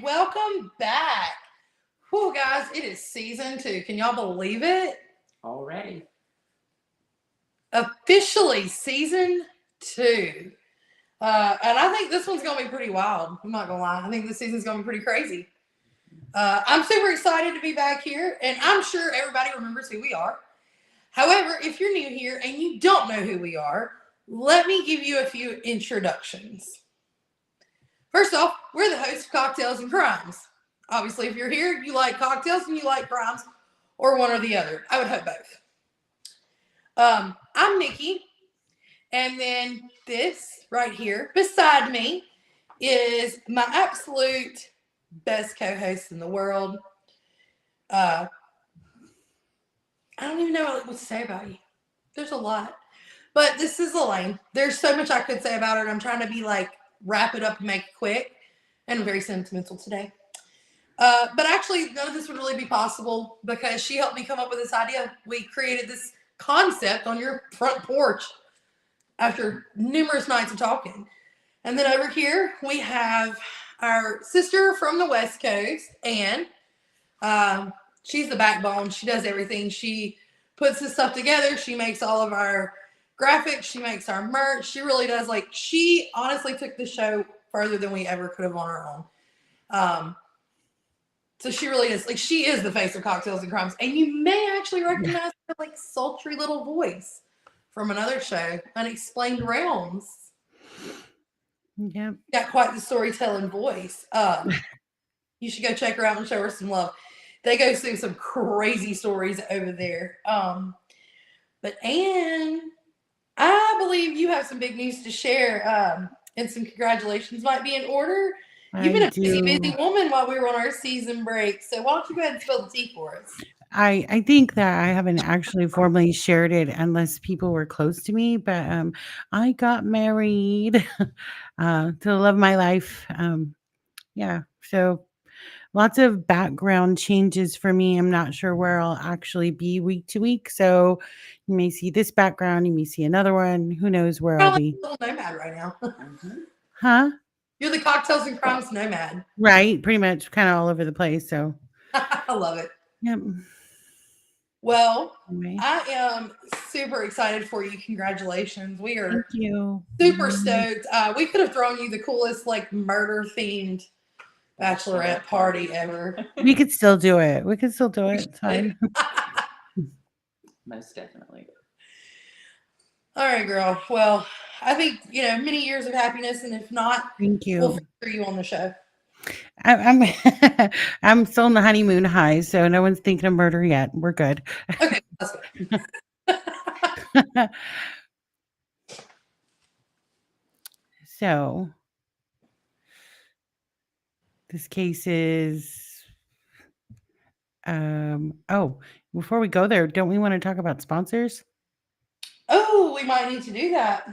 welcome back. Whew, guys, it is season 2. Can y'all believe it? Already. Officially season 2. And I think this one's going to be pretty wild. I'm not going to lie. I think this season's going to be pretty crazy. I'm super excited to be back here, and I'm sure everybody remembers who we are. However, if you're new here and you don't know who we are, let me give you a few introductions. First off, we're the hosts of Cocktails and Crimes. Obviously, if you're here, you like cocktails and you like crimes, or one or the other. I would hope both. I'm Nikki, and then this right here beside me is my absolute best co-host in the world. I don't even know what to say about you. There's a lot. But this is Elaine. There's so much I could say about her, and I'm trying to be like, wrap it up and make it quick. And I'm very sentimental today. But actually, none of this would really be possible because she helped me come up with this idea. We created this concept on your front porch after numerous nights of talking. And then over here, we have our sister from the West Coast, Anne. She's the backbone. She does everything. She puts this stuff together. She makes all of our graphics. She makes our merch. She really does. Like, she honestly took the show further than we ever could have on our own. So she really is. Like, she is the face of Cocktails and Crimes. And you may actually recognize her, like, sultry little voice from another show, Unexplained Realms. Yep. Got quite the storytelling voice. You should go check her out and show her some love. They go through some crazy stories over there. But Anne, I believe you have some big news to share, and some congratulations might be in order. You've been a busy woman while we were on our season break, so why don't you go ahead and spill the tea for us? I think that I haven't actually formally shared it unless people were close to me, but I got married to the love of my life. Yeah, so lots of background changes for me. I'm not sure where I'll actually be week to week, so you may see this background, you may see another one. Who knows where I'll be? You're a little nomad right now. Huh? You're the Cocktails and Crimes nomad. Right, pretty much, kind of all over the place. So I love it. Yep. Well, Anyway. I am super excited for you. Congratulations. We are Thank you. super stoked. We could have thrown you the coolest, like, murder-themed bachelorette party ever. We could still do it. It's fine. Most definitely. All right, girl. Well, I think, many years of happiness, and if not, Thank you. we'll feature you on the show. I'm I'm still in the honeymoon high, so no one's thinking of murder yet. We're good. Okay, that's good. So this case is before we go there, don't we want to talk about sponsors? Oh, we might need to do that.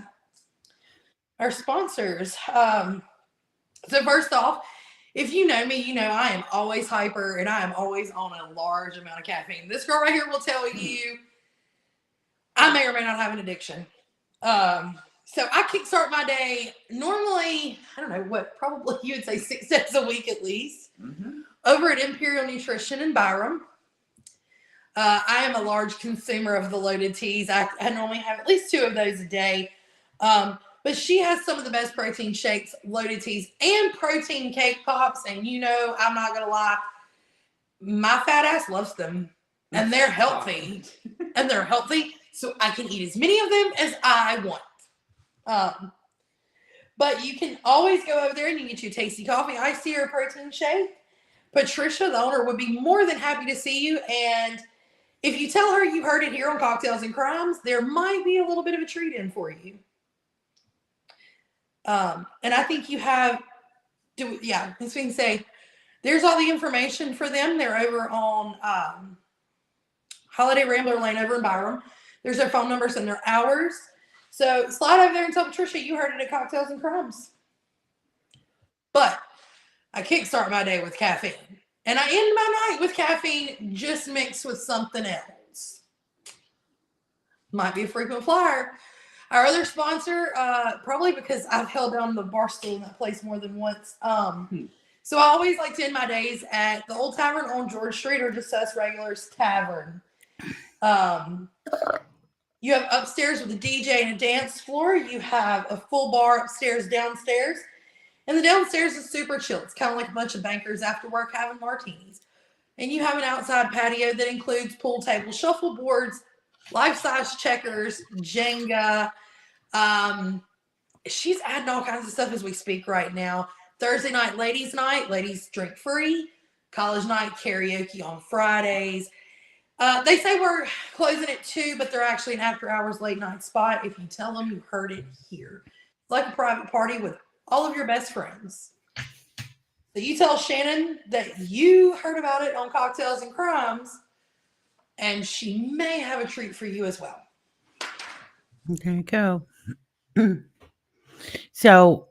Our sponsors. So first off, if you know me, you know I am always hyper and I am always on a large amount of caffeine. This girl right here will tell you I may or may not have an addiction. So I kickstart my day normally, I don't know what, probably you would say 6 days a week at least, over at Imperial Nutrition in Byram. I am a large consumer of the loaded teas. I normally have at least 2 of those a day. But she has some of the best protein shakes, loaded teas, and protein cake pops. And I'm not going to lie, my fat ass loves them. And they're healthy. So I can eat as many of them as I want. But you can always go over there and you get you a tasty coffee, iced tea, or a protein shake. Patricia, the owner, would be more than happy to see you. And if you tell her you heard it here on Cocktails and Crimes, there might be a little bit of a treat in for you. And I think you have, as we can say, there's all the information for them. They're over on Holiday Rambler Lane over in Byram. There's their phone numbers and their hours. So slide over there and tell Patricia you heard it at Cocktails and Crimes. But I kickstart my day with caffeine. And I end my night with caffeine just mixed with something else. Might be a frequent flyer. Our other sponsor, probably because I've held down the bar stool in that place more than once, So I always like to end my days at the Old Tavern on George Street, or just us regulars tavern. Um, you have upstairs with a DJ and a dance floor. You have a full bar upstairs, downstairs. And the downstairs is super chill. It's kind of like a bunch of bankers after work having martinis. And you have an outside patio that includes pool tables, shuffleboards, life-size checkers, Jenga. Um, she's adding all kinds of stuff as we speak right now. Thursday night, ladies drink free. College night, karaoke on Fridays. They say we're closing at 2, but they're actually an after-hours late-night spot. If you tell them you heard it here. It's like a private party with all of your best friends. So you tell Shannon that you heard about it on Cocktails and Crimes, and she may have a treat for you as well. There you go. So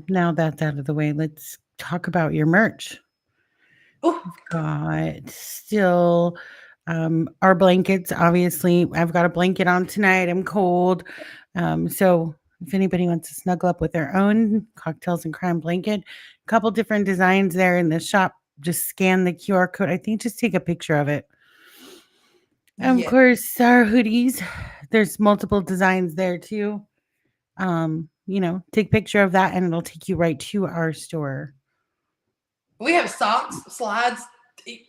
now that's out of the way, let's talk about your merch. Oh, Got still our blankets. Obviously, I've got a blanket on tonight. I'm cold. So if anybody wants to snuggle up with their own Cocktails and Crime blanket, a couple different designs there in the shop. Just scan the QR code. I think just take a picture of it. And of yeah. course, our hoodies. There's multiple designs there too. Take a picture of that and it'll take you right to our store. We have socks, slides.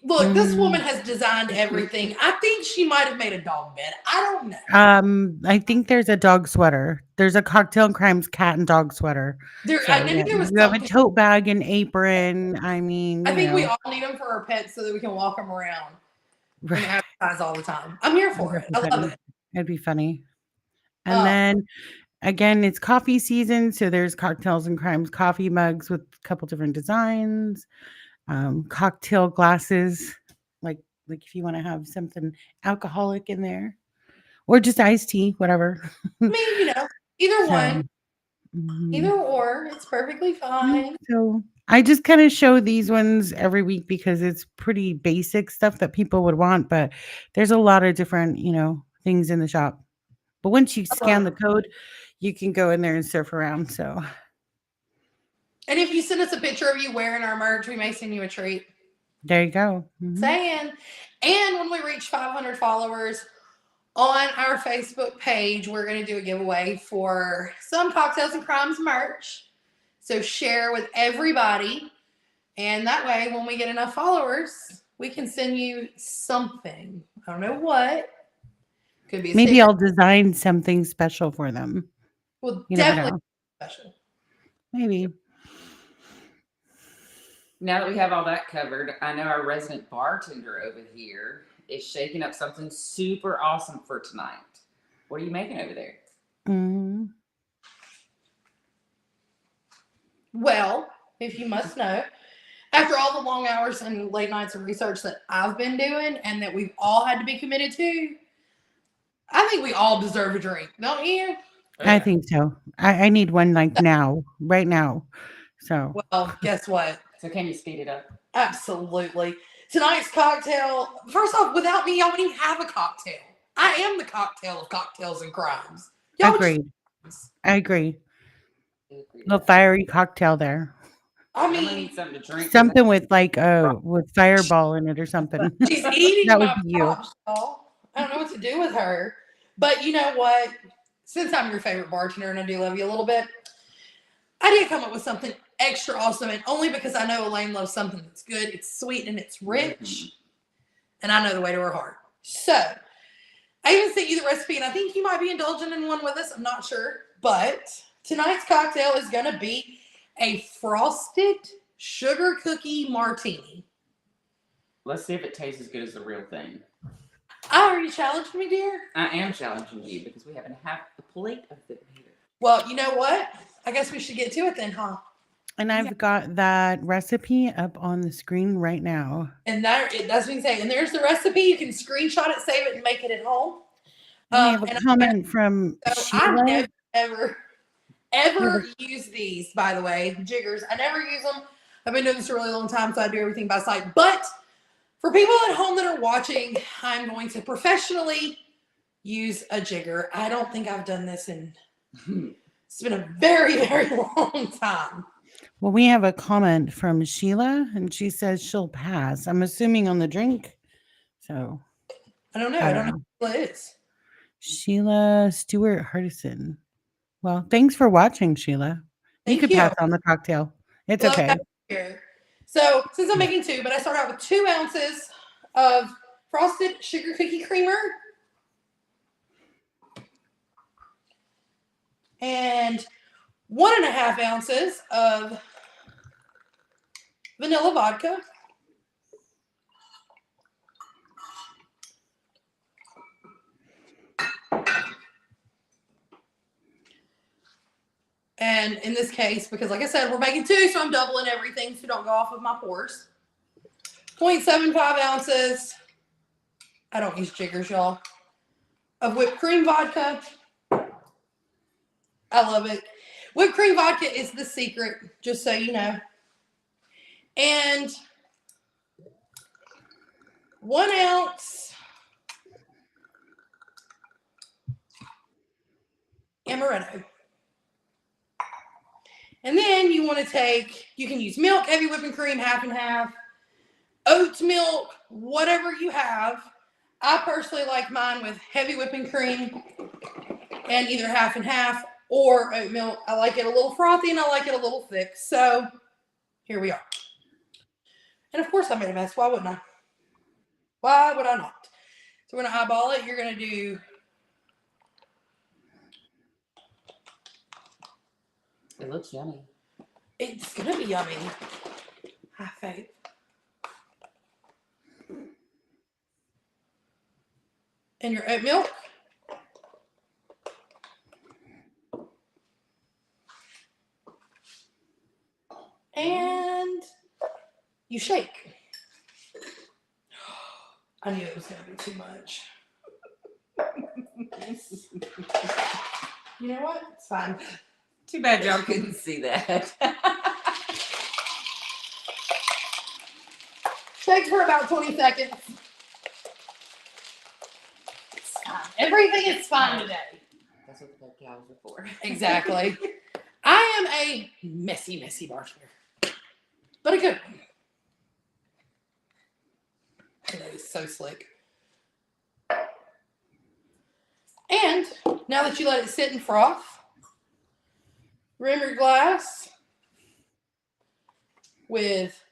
Look, this Mm, woman has designed everything. I think she might have made a dog bed. I don't know. I think there's a dog sweater. There's a Cocktail and Crimes cat and dog sweater. I So knew yeah, there was you have a something. tote bag and apron. I mean, I think we all need them for our pets so that we can walk them around and right. advertise all the time. I'm here for it. That'd be I love funny. it. It'd be funny. And Um, then again, it's coffee season, so there's Cocktails and Crimes coffee mugs with a couple different designs. Cocktail glasses, like like if you want to have something alcoholic in there, or just iced tea, whatever. I mean, either one, So, mhm. either or, it's perfectly fine. So I just kind of show these ones every week because it's pretty basic stuff that people would want, but there's a lot of different, things in the shop. But once you I love scan it. the code, you can go in there and surf around. So And if you send us a picture of you wearing our merch, we may send you a treat. there you go. Saying. And when we reach 500 followers on our Facebook page, we're going to do a giveaway for some Cocktails and Crimes merch. So share with everybody. And that way, when we get enough followers, we can send you something. I don't know what. Could be a Maybe sticker. I'll design something special for them. Well, You never definitely know. special. Maybe. Now that we have all that covered, I know our resident bartender over here is shaking up something super awesome for tonight. What are you making over there? Mm. Well, if you must know, after all the long hours and late nights of research that I've been doing and that we've all had to be committed to, I think we all deserve a drink, don't you? Oh, I yeah. think so. I need one like now, right now. So Well, guess what? So can you speed it up? Absolutely. Tonight's cocktail, first off, without me, y'all wouldn't even have a cocktail. I am the cocktail of Cocktails and Crimes. Y'all would agreed. I agree. I agree to Little that. fiery cocktail there. I I'm gonna mean, need something to drink. Something with like with fireball in it or something. she's eating That would my be you. props, y'all. I don't know what to do with her. But you know what? Since I'm your favorite bartender and I do love you a little bit, I did come up with something extra awesome, and only because I know Elaine loves something that's good, it's sweet, and it's rich, and I know the way to her heart. So, I even sent you the recipe, and I think you might be indulging in one with us. I'm not sure. But tonight's cocktail is going to be a frosted sugar cookie martini. Let's see if it tastes as good as the real thing. Are you challenging me, dear? I am challenging you because we haven't had a plate of it here. Well, you know what? I guess we should get to it then, huh? And I've got that recipe up on the screen right now. And that's what you say. And there's the recipe. You can screenshot it, save it, and make it at home. We have a And comment from I Sheila. never, ever use these, by the way, jiggers. I never use them. I've been doing this a really long time, so I do everything by sight. But for people at home that are watching, I'm going to professionally use a jigger. I don't think I've done this in, it's been a very, very long time. Well, we have a comment from Sheila, and she says she'll pass. I'm assuming on the drink. So I don't know. I I don't don't know know. what it is. Sheila Stewart Hardison. Well, thanks for watching, Sheila. You Thank could you. pass on the cocktail. It's Love okay. that here. So since I'm making two, but I start out with 2 ounces of frosted sugar cookie creamer and 1.5 ounces of vanilla vodka. And in this case, because like I said, we're making two, so I'm doubling everything so don't go off of my pours. 0.75 ounces, I don't use jiggers, y'all, of whipped cream vodka. I love it. Whipped cream vodka is the secret, just so you know. And 1 ounce amaretto. And then you want to take, you can use milk, heavy whipping cream, half and half, oat milk, whatever you have. I personally like mine with heavy whipping cream and either half and half or oat milk. I like it a little frothy and I like it a little thick. So here we are. And of course I made a mess. Why wouldn't I? Why would I not? So we're going to eyeball it. You're going to do It looks yummy. it's going to be yummy. Have faith. And your oat milk. And you shake. I knew it was going to be too much. You know what? It's fine. Too bad y'all couldn't see that. Shake for about 20 seconds. It's fine. Everything is fine today. That's what the cocktails are for. Exactly. I am a messy, messy bartender. But a good one. That is so slick. And now that you let it sit and froth, rim your glass with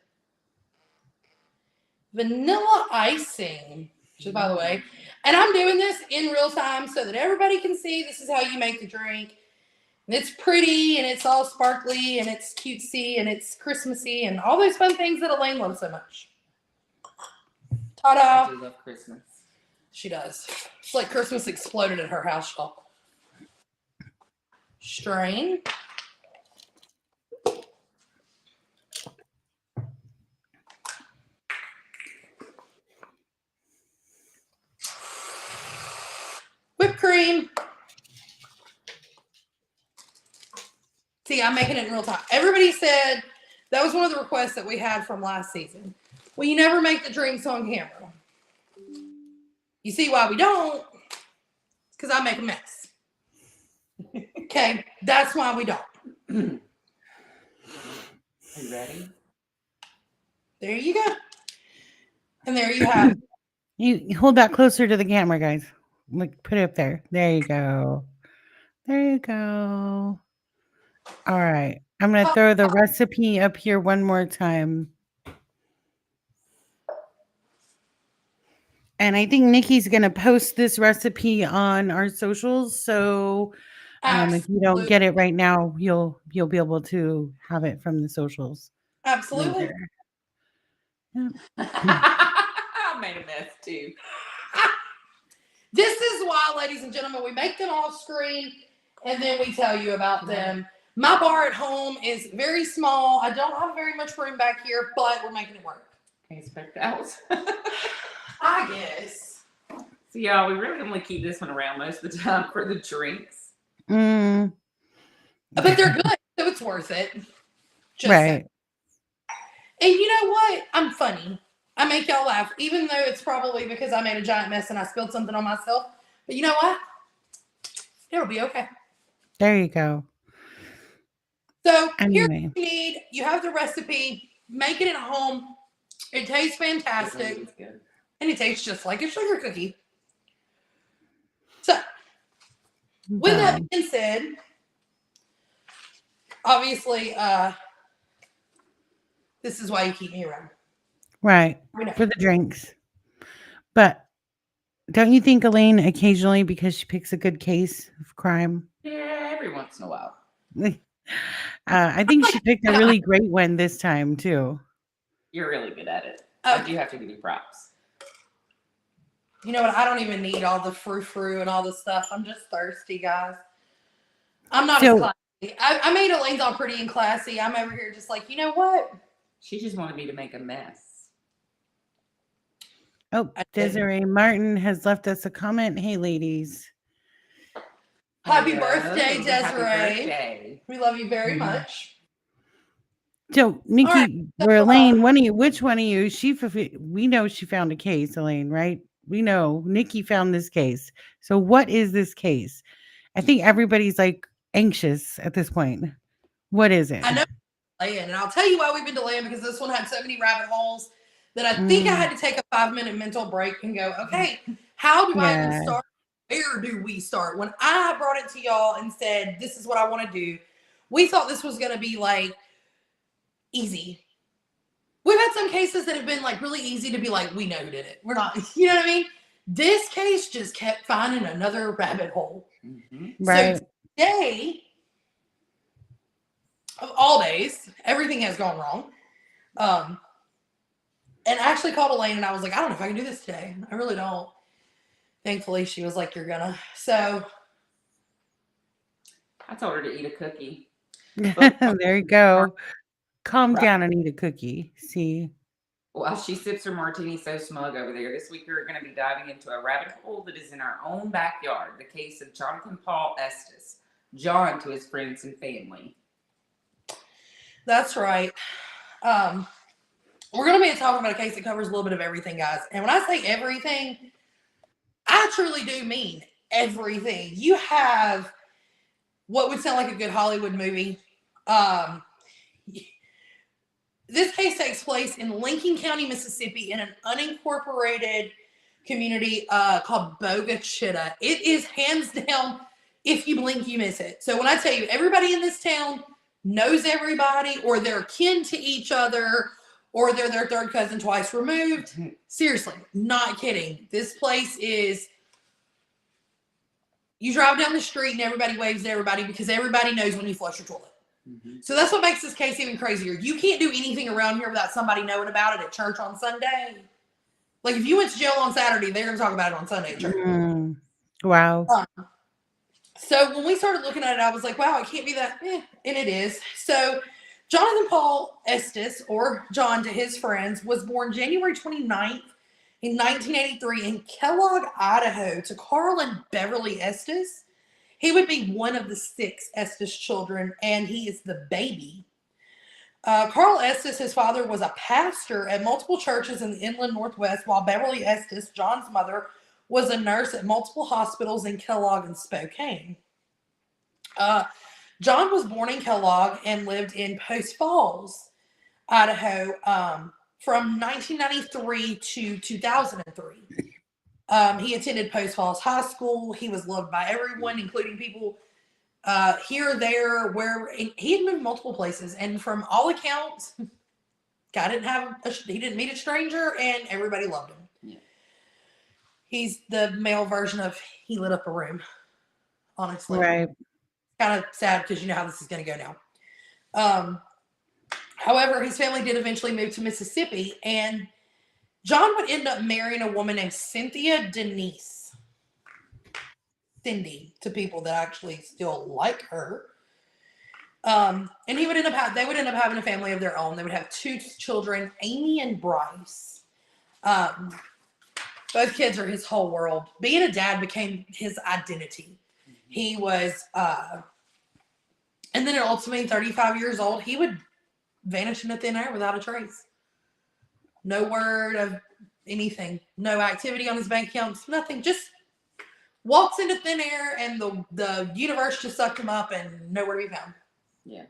vanilla icing, which is, by the way, and I'm doing this in real time so that everybody can see this is how you make the drink. And it's pretty and it's all sparkly and it's cutesy and it's Christmassy and all those fun things that Elaine loves so much. Ta-da! I do love Christmas. She does. It's like Christmas exploded at her house, y'all. Strain. Whipped cream. See, I'm making it in real time. Everybody said that was one of the requests that we had from last season. Well, you never make the drinks on camera. You see why we don't? It's because I make a mess. Okay, that's why we don't. Are you ready? There you go. And there you have it. You hold that closer to the camera, guys. Like, put it up there. There you go. There you go. All right. I'm going to throw the recipe up here one more time. And I think Nikki's going to post this recipe on our socials. So if you don't get it right now, you'll be able to have it from the socials. Absolutely. Later. Yep. I made a mess too. This is why, ladies and gentlemen, we make them off screen and then we tell you about them. My bar at home is very small. I don't have very much room back here, but we're making it work. Can you expect that? I guess. So y'all, we really only keep this one around most of the time for the drinks. Mm. But they're good, so it's worth it. Just Right. saying. And you know what? I'm funny. I make y'all laugh, even though it's probably because I made a giant mess and I spilled something on myself. But you know what? It'll be okay. There you go. So here's Anyway, what you need. You have the recipe. Make it at home. It tastes It really fantastic. is good. And it tastes just like a sugar cookie. So, with that done. being said, obviously, this is why you keep me around. Right. We know. For the drinks. But don't you think, Elaine, occasionally because she picks a good case of crime? Yeah, every once in a while. I think she picked a really great one this time too. You're really good at it. I do have to give you props. You know what? I don't even need all the frou-frou and all this stuff. I'm just thirsty, guys. I'm not as So, classy. I made Elaine's all pretty and classy. I'm over here just like, you know what? She just wanted me to make a mess. oh, I did. Desiree Martin has left us a comment. Hey, ladies. Happy Hello. birthday, Desiree. Happy birthday. We love you very Mhm. much. So, Nikki, right, or so, Elaine, which one of you? We know she found a case, Elaine, right? We know Nikki found this case. So, what is this case? I think everybody's like anxious at this point. What is it? I know we're delaying, and I'll tell you why we've been delaying, because this one had so many rabbit holes that I think I had to take a 5-minute mental break and go, okay, how do I even Yeah. start? Where do we start? When I brought it to y'all and said, this is what I want to do, we thought this was going to be like easy. We've had some cases that have been like really easy to be like, we know who did it. We're not, you know what I mean? This case just kept finding another rabbit hole. Mm-hmm. Right. So today, of all days, everything has gone wrong. And I actually called Elaine and I was like, I don't know if I can do this today. I really don't. Thankfully, she was like, you're gonna. So I told her to eat a cookie. There you go. Calm Right. down and eat a cookie. See? While she sips her martini so smug over there, this week we're going to be diving into a rabbit hole that is in our own backyard. The case of Jon Paul Estes. Jon to his friends and family. that's right. We're going to be talking about a case that covers a little bit of everything, guys. And when I say everything, I truly do mean everything. You have what would sound like a good Hollywood movie. This case takes place in Lincoln County, Mississippi, in an unincorporated community called Bogachita. It is hands down, if you blink, you miss it. So when I tell you everybody in this town knows everybody, or they're kin to each other, or they're their third cousin twice removed, seriously, not kidding. This place is, you drive down the street and everybody waves to everybody because everybody knows when you flush your toilet. Mm-hmm. So that's what makes this case even crazier. You can't do anything around here without somebody knowing about it at church on Sunday. Like if you went to jail on Saturday, they're going to talk about it on Sunday at church. Wow. So when we started looking at it, I was like, wow, it can't be that. And it is. So Jonathan Paul Estes, or Jon to his friends, was born January 29th in 1983 in Kellogg, Idaho, to Carl and Beverly Estes. He would be one of the 6 Estes children, and he is the baby. Carl Estes, his father, was a pastor at multiple churches in the inland Northwest, while Beverly Estes, Jon's mother, was a nurse at multiple hospitals in Kellogg and Spokane. Jon was born in Kellogg and lived in Post Falls, Idaho, from 1993 to 2003. He attended Post Falls High School. He was loved by everyone, including people here, there, where he had moved multiple places. And from all accounts, he didn't meet a stranger, and everybody loved him. Yeah. He's the male version of he lit up a room, honestly. Right. Kind of sad because you know how this is going to go now. However, his family did eventually move to Mississippi, and Jon would end up marrying a woman named Cynthia Denise. Cindy, to people that actually still like her. And they would end up having a family of their own. They would have 2 children, Amy and Bryce. Both kids are his whole world. Being a dad became his identity. He was, and then at ultimately 35 years old, he would vanish into thin air without a trace. No word of anything. No activity on his bank accounts. Nothing. Just walks into thin air, and the universe just sucked him up and nowhere to be found. Yeah.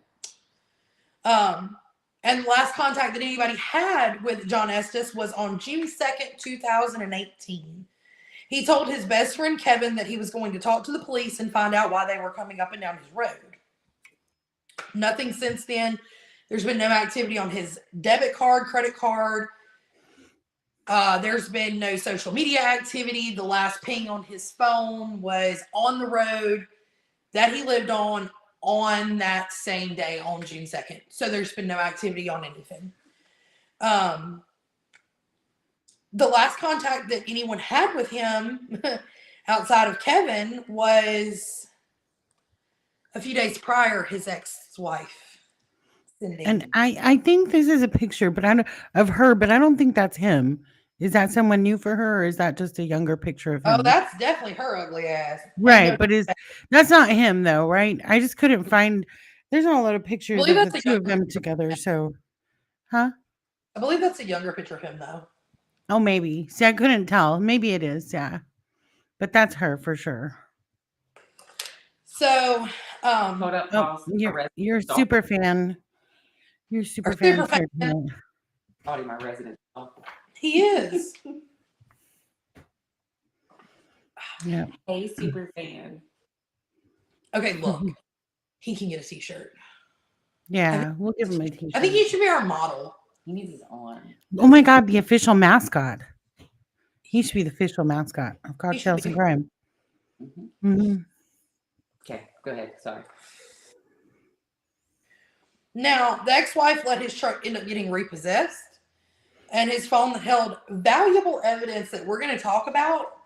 And the last contact that anybody had with Jon Estes was on June 2nd, 2018. He told his best friend Kevin that he was going to talk to the police and find out why they were coming up and down his road. Nothing since then. There's been no activity on his debit card, credit card. There's been no social media activity. The last ping on his phone was on the road that he lived on that same day on June 2nd. So there's been no activity on anything. The last contact that anyone had with him outside of Kevin was a few days prior, his ex-wife, Cindy. And I think this is a picture, but of her, but I don't think that's him. Is that someone new for her, or is that just a younger picture of him? Oh, that's definitely her ugly ass. Right, but that's not him though, right? I just couldn't find. There's not a lot of pictures of the two of them together. So, huh? I believe that's a younger picture of him though. Oh, maybe. See, I couldn't tell. Maybe it is, yeah. But that's her for sure. So, Hold up, oh, you're a super fan. You're a super fan. Probably my resident. He is. Yeah. Hey, super fan. Okay, look. He can get a t-shirt. Yeah, we'll give him a t-shirt. I think he should be our model. He needs his on. Oh my God, the official mascot. He should be the official mascot of Cocktails and Crime. Okay, go ahead. Sorry. Now, the ex-wife let his truck end up getting repossessed, and his phone that held valuable evidence that we're going to talk about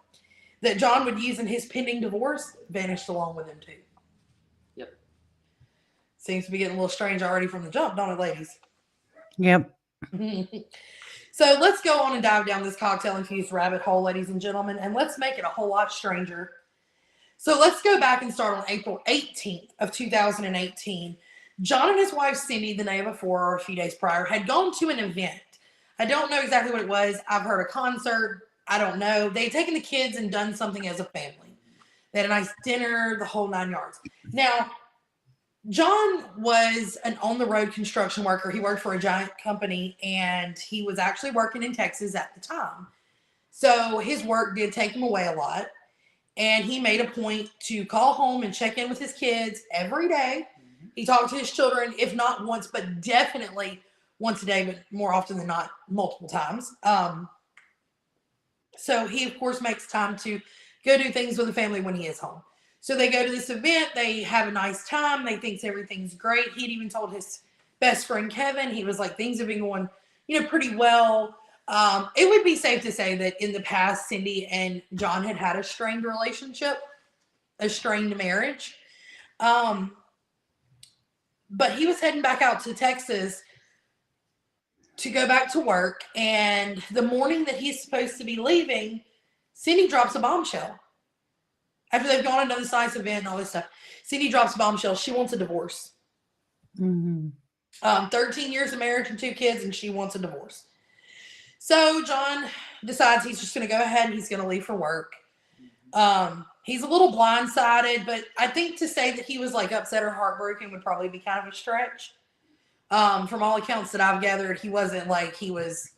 that Jon would use in his pending divorce vanished along with him too. Yep. Seems to be getting a little strange already from the jump, don't it, ladies? Yep. So let's go on and dive down this cocktail-infused rabbit hole, ladies and gentlemen, and let's make it a whole lot stranger. So let's go back and start on April 18th of 2018. Jon and his wife, Cindy, the night before or a few days prior, had gone to an event. I don't know exactly what it was. I've heard a concert. I don't know. They had taken the kids and done something as a family. They had a nice dinner, the whole 9 yards. Now, Jon was an on-the-road construction worker. He worked for a giant company, and he was actually working in Texas at the time. So his work did take him away a lot, and he made a point to call home and check in with his kids every day. He talked to his children, if not once, but definitely once a day, but more often than not, multiple times. So he, of course, makes time to go do things with the family when he is home. So they go to this event. They have a nice time. They think everything's great. He'd even told his best friend, Kevin, he was like, things have been going, pretty well. It would be safe to say that in the past, Cindy and Jon had a strained relationship, a strained marriage. But he was heading back out to Texas to go back to work. And the morning that he's supposed to be leaving, Cindy drops a bombshell. After they've gone to another science event and all this stuff, Cindy drops a bombshell. She wants a divorce. 13 years of marriage and 2 kids, and she wants a divorce. So Jon decides he's just going to go ahead and he's going to leave for work. He's a little blindsided, but I think to say that he was like upset or heartbroken would probably be kind of a stretch. From all accounts that I've gathered, he wasn't like he was,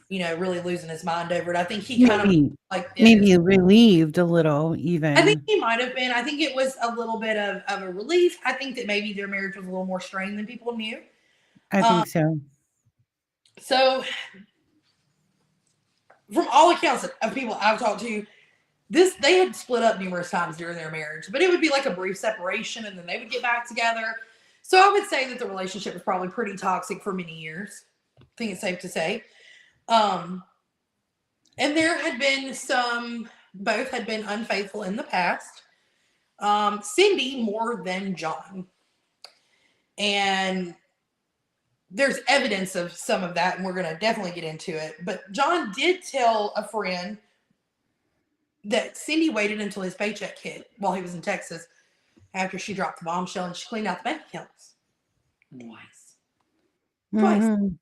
really losing his mind over it. I think he kind of like maybe relieved a little even. I think he might have been. I think it was a little bit of a relief. I think that maybe their marriage was a little more strained than people knew. I think so. So from all accounts of people I've talked to, they had split up numerous times during their marriage, but it would be like a brief separation and then they would get back together. So I would say that the relationship was probably pretty toxic for many years. I think it's safe to say. And there had been both had been unfaithful in the past. Cindy more than Jon. And there's evidence of some of that, and we're going to definitely get into it. But Jon did tell a friend that Cindy waited until his paycheck hit while he was in Texas after she dropped the bombshell and she cleaned out the bank accounts. Twice. And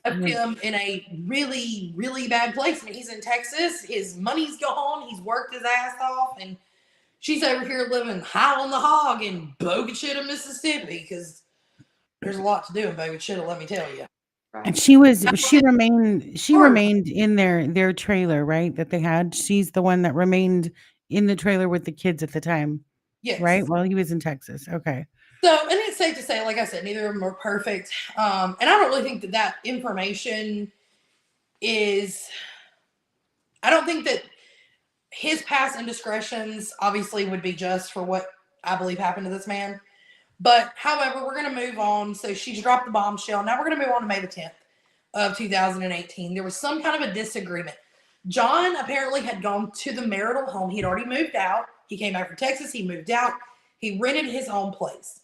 left him in a really, really bad place. I mean, he's in Texas. His money's gone. He's worked his ass off. And she's over here living high on the hog in Bogachitta, Mississippi, because There's a lot to do in Bogus Shittle, let me tell you. And Right. she remained in their trailer, right, that they had? She's the one that remained in the trailer with the kids at the time, right? Yes. While he was in Texas. Okay. So, and it's safe to say, like I said, neither of them are perfect. And I don't really think that that information is, I don't think that his past indiscretions obviously would be just for what I believe happened to this man. But however, we're going to move on. So she's dropped the bombshell. Now we're going to move on to May the 10th of 2018. There was some kind of a disagreement. Jon apparently had gone to the marital home. He had already moved out. He came back from Texas. He moved out. He rented his own place.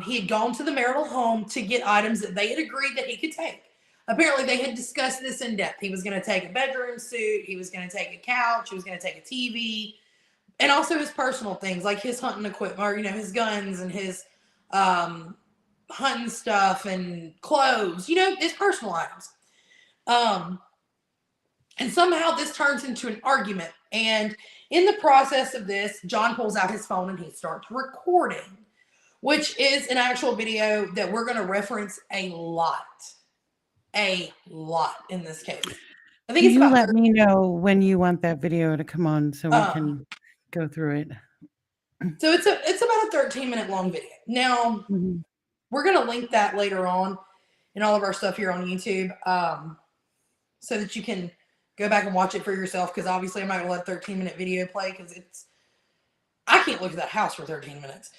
He had gone to the marital home to get items that they had agreed that he could take. Apparently, they had discussed this in depth. He was going to take a bedroom suit. He was going to take a couch. He was going to take a TV. And also his personal things, like his hunting equipment, or, his guns and his hunting stuff and clothes, his personal items. And somehow this turns into an argument. And in the process of this, Jon pulls out his phone and he starts recording, which is an actual video that we're going to reference a lot in this case. I think it's You about let me know when you want that video to come on so we can go through it. So it's about a 13-minute long video. Now, we're going to link that later on in all of our stuff here on YouTube, so that you can go back and watch it for yourself, because obviously I'm not going to let a 13-minute video play, because I can't look at that house for 13 minutes.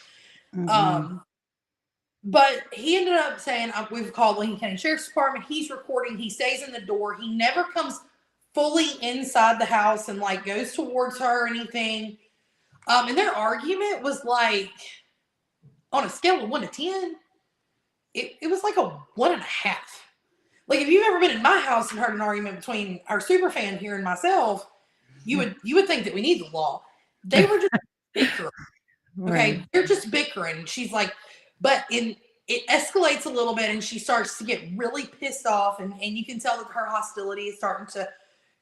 But he ended up saying, we've called Lincoln County Sheriff's Department. He's recording. He stays in the door. He never comes fully inside the house and goes towards her or anything. And their argument was on a scale of 1 to 10, it was like a 1.5. If you've ever been in my house and heard an argument between our super fan here and myself, you would think that we need the law. They were just bickering. Okay, right. They're just bickering. She's like, but it escalates a little bit, and she starts to get really pissed off, and you can tell that her hostility is starting to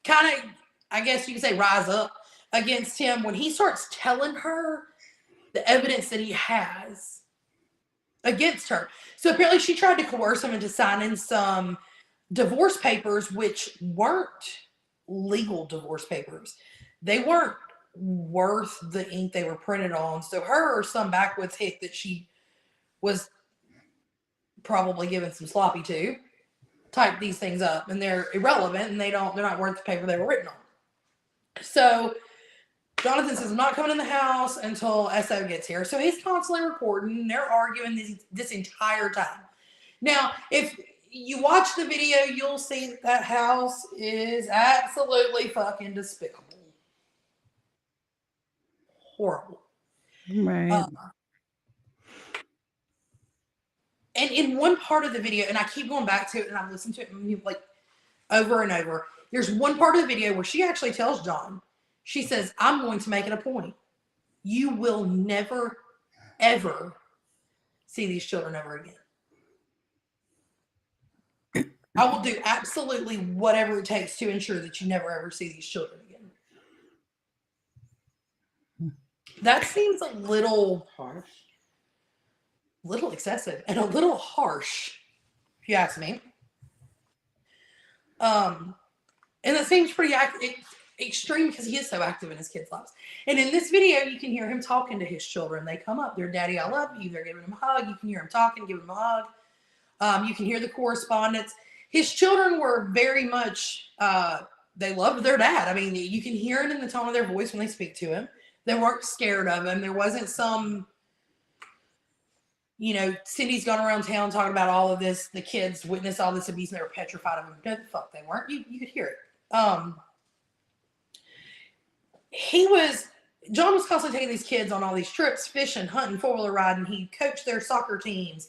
kind of, I guess you could say, rise up against him when he starts telling her the evidence that he has against her. So apparently she tried to coerce him into signing some divorce papers, which weren't legal divorce papers. They weren't worth the ink they were printed on. So her or some backwoods hick that she was probably given some sloppy to type these things up, and they're irrelevant, and they're not worth the paper they were written on. So Jonathan says, I'm not coming in the house until SO gets here. So he's constantly recording. They're arguing this entire time. Now, if you watch the video, you'll see that house is absolutely fucking despicable. Horrible. Right. And in one part of the video, and I keep going back to it, and I've listened to it over and over. There's one part of the video where she actually tells Jon, she says, I'm going to make it a point. You will never, ever see these children ever again. I will do absolutely whatever it takes to ensure that you never, ever see these children again. That seems a little harsh. Little excessive and a little harsh, if you ask me. And that seems pretty extreme, because he is so active in his kids' lives. And in this video, you can hear him talking to his children. They come up, they're, Daddy, I love you. They're giving him a hug. You can hear him talking, giving him a hug. You can hear the correspondence. His children were very much, they loved their dad. I mean, you can hear it in the tone of their voice when they speak to him. They weren't scared of him. There wasn't some, Cindy's gone around town talking about all of this. The kids witnessed all this abuse and they were petrified of him. No, the fuck they weren't. You could hear it. Jon was constantly taking these kids on all these trips, fishing, hunting, four-wheeler riding. He coached their soccer teams.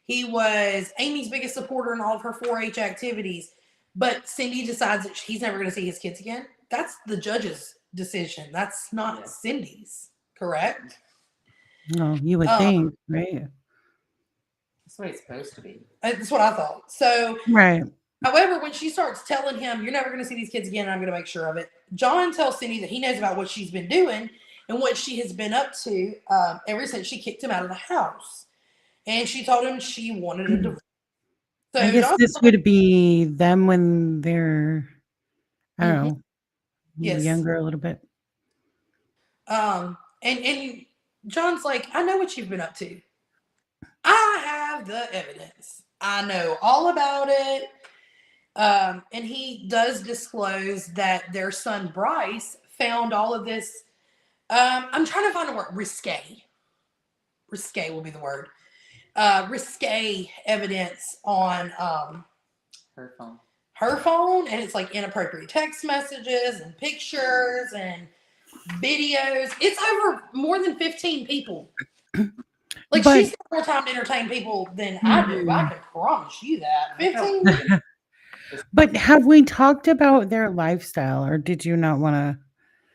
He was Amy's biggest supporter in all of her 4-H activities. But Cindy decides that he's never going to see his kids again. That's the judge's decision. That's not Cindy's, correct? No, you would think, right? That's the way it's supposed to be. That's what I thought. So, right. However, when she starts telling him, you're never going to see these kids again, and I'm going to make sure of it, Jon tells Cindy that he knows about what she's been doing and what she has been up to ever since she kicked him out of the house. and she told him she wanted a divorce. I So guess John's this like, would be them when they're, I don't mhm, know, yes. younger a little bit. And John's like, I know what you've been up to. I have the evidence. I know all about it. And he does disclose that their son Bryce found all of this. I'm trying to find a word. Risque. Risque will be the word. Risque evidence on Her phone. her phone, and it's like inappropriate text messages and pictures and videos. It's over more than 15 people. Like, But she's got more time to entertain people than I do. I hmm, can promise you that. I felt 15? like just but have we talked about their lifestyle, or did you not want to?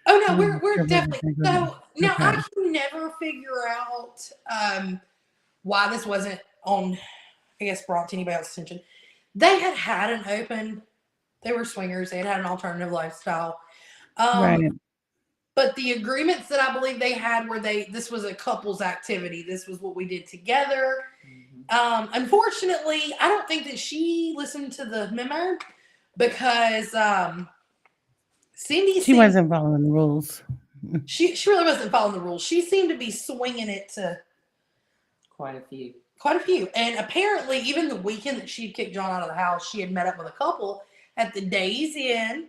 Oh no, I wasn't we're sure if we were definitely gonna go so there. now I Okay, can never figure out why this wasn't on, I guess, brought to anybody else's attention. They had an open, they were swingers, they had an alternative lifestyle. Um, right. but the agreements that I believe they had were this was a couple's activity. This was what we did together. mhm. Unfortunately, I don't think that she listened to the memo because Cindy She seemed wasn't following the rules. she really wasn't following the rules. She seemed to be swinging it to Quite a few. quite a few. And apparently, even the weekend that she had kicked John out of the house, she had met up with a couple at the Days Inn.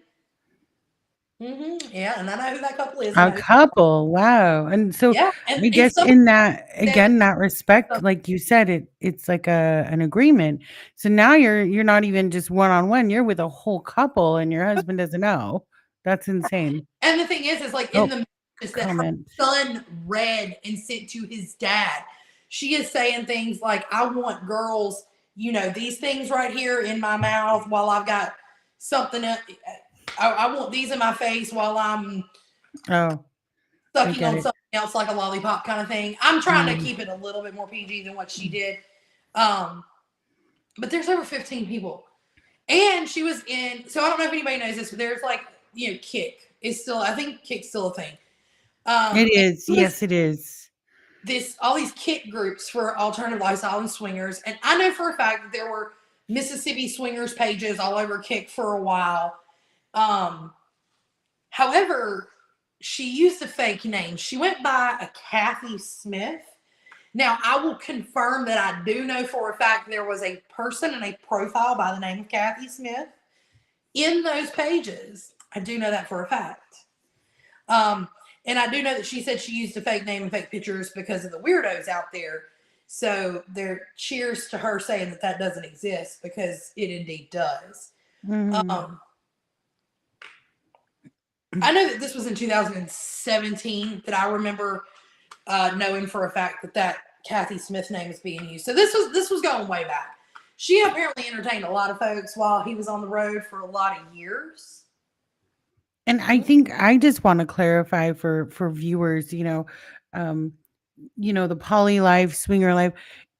Yeah, and I know who that couple is. I A know. couple, wow. And so Yeah, and I it's guess something in that that again, that respect, like you said, it's like an agreement. So now you're not even just one on one, you're with a whole couple and your husband doesn't know. That's insane. and the thing is like in Oh, the messages that her comment. son read and sent to his dad, she is saying things like, I want girls, these things right here in my mouth while I've got something. I want these in my face while I'm Oh, I sucking get on it. something else like a lollipop kind of thing. I'm trying to Mm. keep it a little bit more PG than what she did. Um, but there's over 15 people. And she was in, so I don't know if anybody knows this, but there's like, Kick is still, I think Kick's still a thing. It And is. it was Yes, it is. all these Kick groups for alternative lifestyle and swingers. And I know for a fact that there were Mississippi swingers pages all over Kick for a while. Um, However, she used a fake name. She went by a Kathy Smith. Now, I will confirm that I do know for a fact there was a person and a profile by the name of Kathy Smith in those pages. I do know that for a fact. Um, and I do know that she said she used a fake name and fake pictures because of the weirdos out there. So there, cheers to her saying that that doesn't exist, because it indeed does. Mhm. Um, I know that this was in 2017 that I remember knowing for a fact that Kathy Smith name is being used. So this was going way back. She apparently entertained a lot of folks while he was on the road for a lot of years. And I think I just want to clarify for viewers, um, the poly life, swinger life.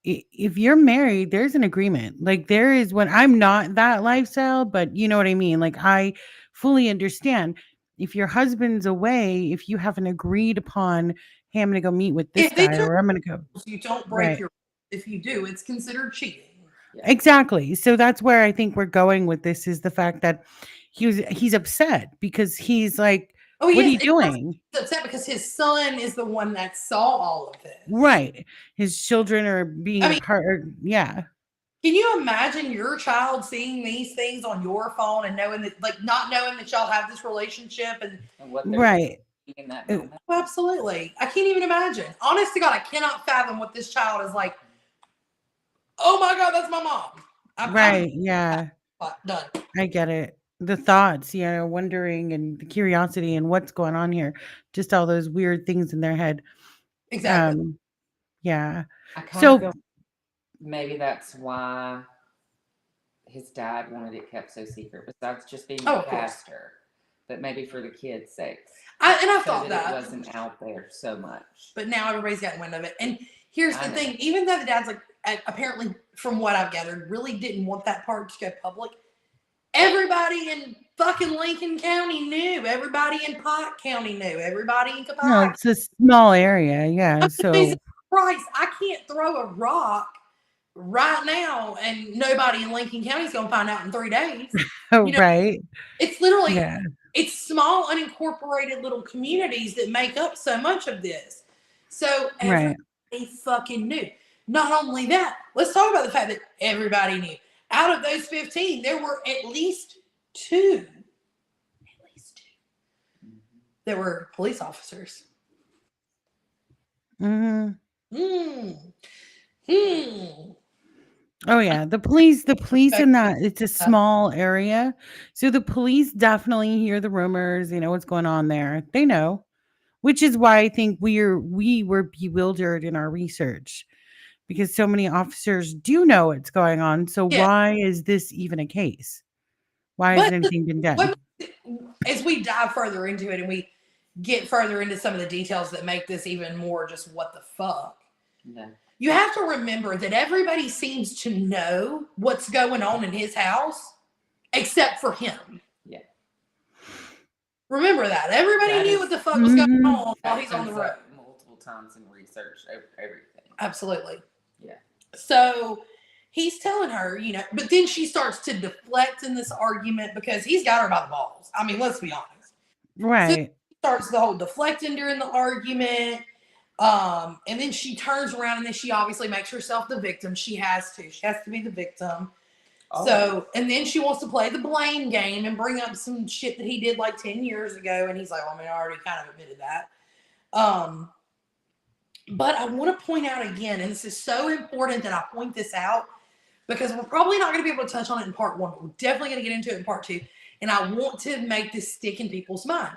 If you're married, there's an agreement. Like there is when I'm not that lifestyle, but you know what I mean. Like I fully understand. If your husband's away, if you haven't agreed upon, hey, I'm gonna go meet with this If these guy, are or I'm gonna go rules, you don't break right. your. If you do, it's considered cheating. Yeah. Exactly. So that's where I think we're going with this is the fact that he's upset because he's like, Oh, what are yes, you doing? he's upset because his son is the one that saw all of this. Right. His children are being I a mean, part yeah. can you imagine your child seeing these things on your phone and knowing that, like, not knowing that y'all have this relationship? And what they're Right. thinking in that Uh, moment. oh, absolutely, I can't even imagine. Honest to God, I cannot fathom what this child is like. Oh my God, that's my mom. I'm Right. Yeah. done. I get it. The thoughts, wondering and the curiosity and what's going on here. Just all those weird things in their head. Exactly. Um, yeah. I kind of So feel maybe that's why his dad wanted it kept so secret, besides just being Oh, a of course. pastor, but maybe for the kids' sakes, I've so thought that it that, wasn't out there so much. but now everybody's got wind of it. And here's I the know. thing: even though the dad's like, apparently, from what I've gathered, really didn't want that part to go public. Everybody in fucking Lincoln County knew. Everybody in Pike County knew. Everybody in no, Copiah. it's a small area. Yeah. Amazing. So Christ, I can't throw a rock right now and nobody in Lincoln County is going to find out in 3 days. Oh, You know, right. it's literally, Yeah. it's small unincorporated little communities that make up so much of this. So Right. everybody fucking knew. Not only that, let's talk about the fact that everybody knew. Out of those 15, there were at least two that were police officers. Hmm. Hmm. Hmm. Oh yeah, the police in that it's a small area. So the police definitely hear the rumors, they know what's going on there. They know, which is why I think we were bewildered in our research because so many officers do know what's going on. So Yeah. why is this even a case? Why But hasn't anything been done? as we dive further into it and we get further into some of the details that make this even more just what the fuck. Yeah. You have to remember that everybody seems to know what's going on in his house except for him. Yeah. Remember that. Everybody That knew is- what the fuck was going on while That he's on the comes road. up multiple times in research, everything. Absolutely. Yeah. So he's telling her, you know, but then she starts to deflect in this argument because he's got her by the balls. I mean, let's be honest. Right. Starts the whole deflecting during the argument. And then she turns around and then she obviously makes herself the victim. She has to. She has to be the victim. Oh. So, and then she wants to play the blame game and bring up some shit that he did like 10 years ago. And he's like, well, I mean, I already kind of admitted that. But I want to point out again, and this is so important that I point this out because we're probably not going to be able to touch on it in part 1, but we're definitely going to get into it in part 2. And I want to make this stick in people's mind.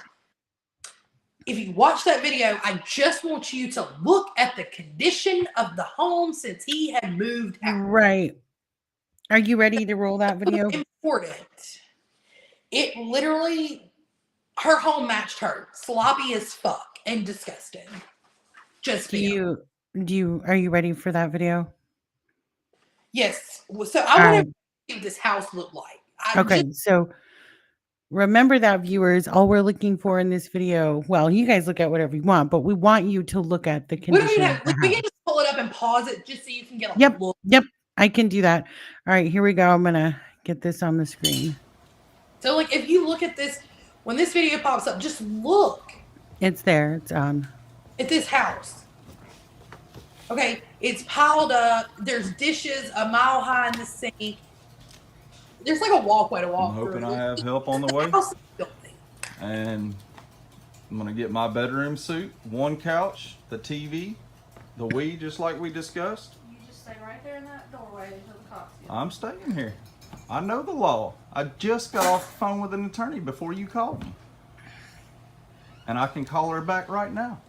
If you watch that video, I just want you to look at the condition of the home since he had moved out. Right. Are you ready to roll that video? Important. It literally, her home matched her. Sloppy as fuck and disgusting. Just Are you ready for that video? Yes. So I want to see what this house looked like. Okay, so remember that, viewers, all we're looking for in this video, well, you guys look at whatever you want, but we want you to look at the condition of the we house. can just pull it up and pause it just so you can get a look. Yep, I can do that. All right, here we go. I'm gonna get this on the screen. So, like, if you look at this, when this video pops up, just look. It's there. It's on. At this house. Okay, it's piled up. There's dishes a mile high in the sink. There's like a walkway to walk I'm hoping through. I have help on the way. House is filthy. And I'm gonna get my bedroom suite, one couch, the TV, the Wii, just like we discussed. You just stay right there in that doorway until the cops get. I'm staying here. I know the law. I just got off the phone with an attorney before you called me. And I can call her back right now.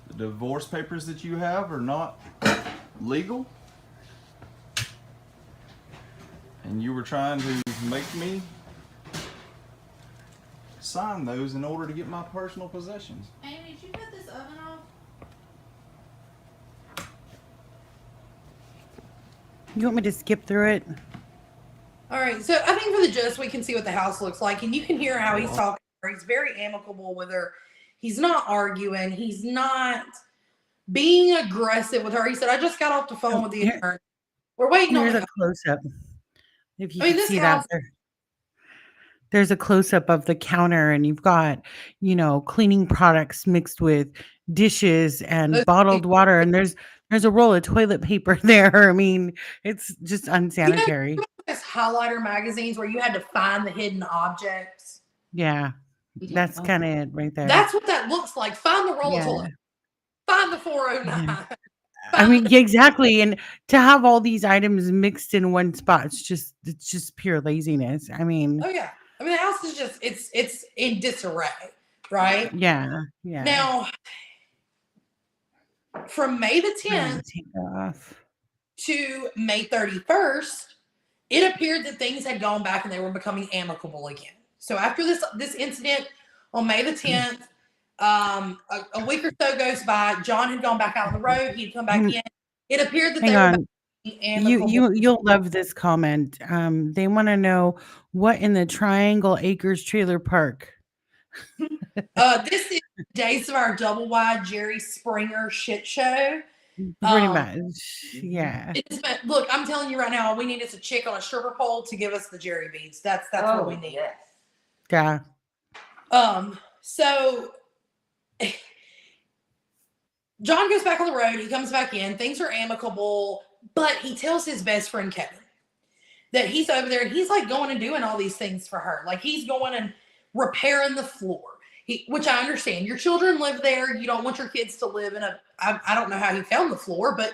The divorce papers that you have are not legal. And you were trying to make me sign those in order to get my personal possessions. Amy, did you cut this oven off? You want me to skip through it? All right, so I think for the gist, we can see what the house looks like, and you can hear how he's talking to her. He's very amicable with her. He's not arguing. He's not being aggressive with her. He said, I just got off the phone with the attorney. We're waiting on Here's a close-up. If you I mean, can this see house- that there. There's a close-up of the counter, and you've got, cleaning products mixed with dishes and bottled water, and there's a roll of toilet paper there. I mean, it's just unsanitary. Those highlighter magazines where you had to find the hidden objects. Yeah, that's kind of it right there. That's what that looks like. Find the roll of toilet. Find the 409. Yeah. I mean, yeah, exactly. And to have all these items mixed in one spot, it's just pure laziness. I mean, Oh yeah. I mean, the house is just it's in disarray, right? yeah. Now, from May the I'm gonna 10th take that off. to May 31st, it appeared that things had gone back and they were becoming amicable again. So after this incident on May the 10th, a week or so goes by. John had gone back out on the road. He'd come back in. It appeared that Hang they were on. amicable. You'll love this comment. They want to know what in the Triangle Acres Trailer Park. This is Days of Our Double Wide Jerry Springer shit show. Pretty Um, much. Yeah. Look, I'm telling you right now, all we need is a chick on a stripper pole to give us the Jerry beads. That's what we need. Yes. Yeah. So John goes back on the road. He comes back in. Things are amicable, but he tells his best friend Kevin that he's over there and he's like going and doing all these things for her. Like he's going and repairing the floor. Which I understand. Your children live there. You don't want your kids to live in I don't know how he found the floor, but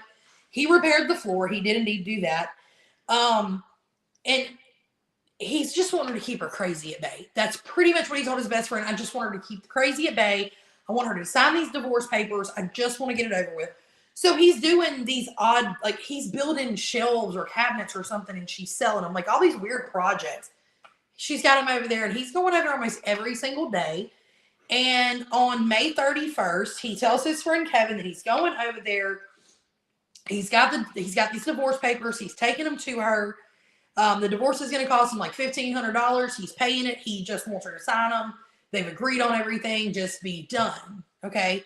he repaired the floor. He did indeed do that. And he's just wanted to keep her crazy at bay. That's pretty much what he told his best friend. I just want her to keep the crazy at bay. I want her to sign these divorce papers. I just want to get it over with. So he's doing these odd, like he's building shelves or cabinets or something and she's selling them, like all these weird projects. She's got him over there and he's going over almost every single day. And on May 31st, he tells his friend Kevin that he's going over there. He's got these divorce papers. He's taking them to her. The divorce is going to cost him like $1,500. He's paying it. He just wants her to sign them. They've agreed on everything. Just be done. Okay.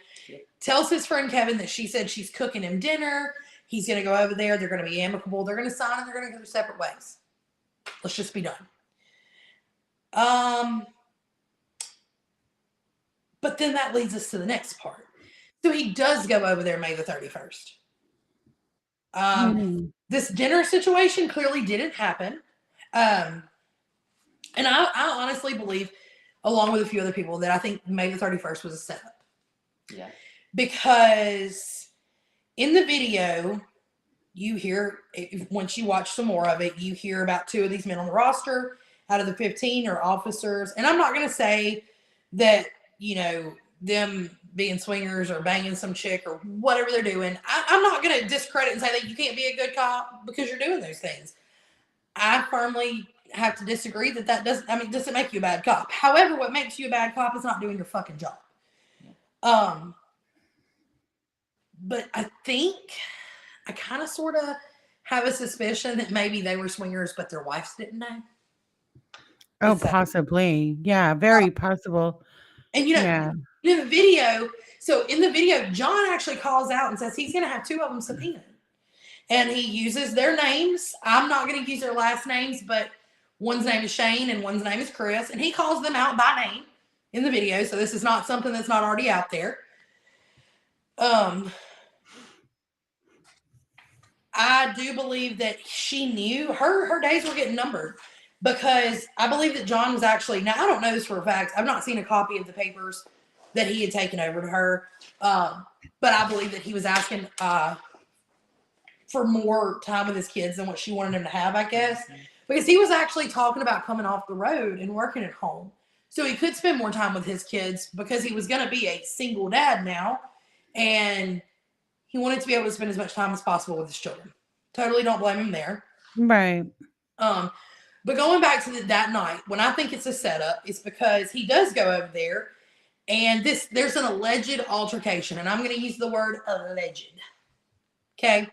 Tells his friend Kevin that she said she's cooking him dinner. He's going to go over there. They're going to be amicable. They're going to sign and they're going to go their separate ways. Let's just be done. But then that leads us to the next part. So he does go over there May the 31st. This dinner situation clearly didn't happen. And I honestly believe, along with a few other people, that I think May the 31st was a setup. Yeah. Because in the video, you hear, once you watch some more of it, you hear about 2 of these men on the roster out of the 15 are officers. And I'm not going to say that, you know, them being swingers or banging some chick or whatever they're doing. I'm not going to discredit and say that you can't be a good cop because you're doing those things. I firmly have to disagree that doesn't make you a bad cop. However, what makes you a bad cop is not doing your fucking job. But I think I kind of sort of have a suspicion that maybe they were swingers, but their wives didn't know. Oh, possibly. Yeah, very possible. And you know, Yeah. in the video, John actually calls out and says he's going to have 2 of them subpoenaed. And he uses their names. I'm not going to use their last names, but one's name is Shane and one's name is Chris. And he calls them out by name in the video. So this is not something that's not already out there. I do believe that she knew her days were getting numbered. Because I believe that John was actually, now I don't know this for a fact, I've not seen a copy of the papers that he had taken over to her, but I believe that he was asking for more time with his kids than what she wanted him to have, I guess, because he was actually talking about coming off the road and working at home. So he could spend more time with his kids because he was going to be a single dad now, and he wanted to be able to spend as much time as possible with his children. Totally don't blame him there. Right. But going back to that night, when I think it's a setup, it's because he does go over there and there's an alleged altercation. And I'm going to use the word alleged. Okay.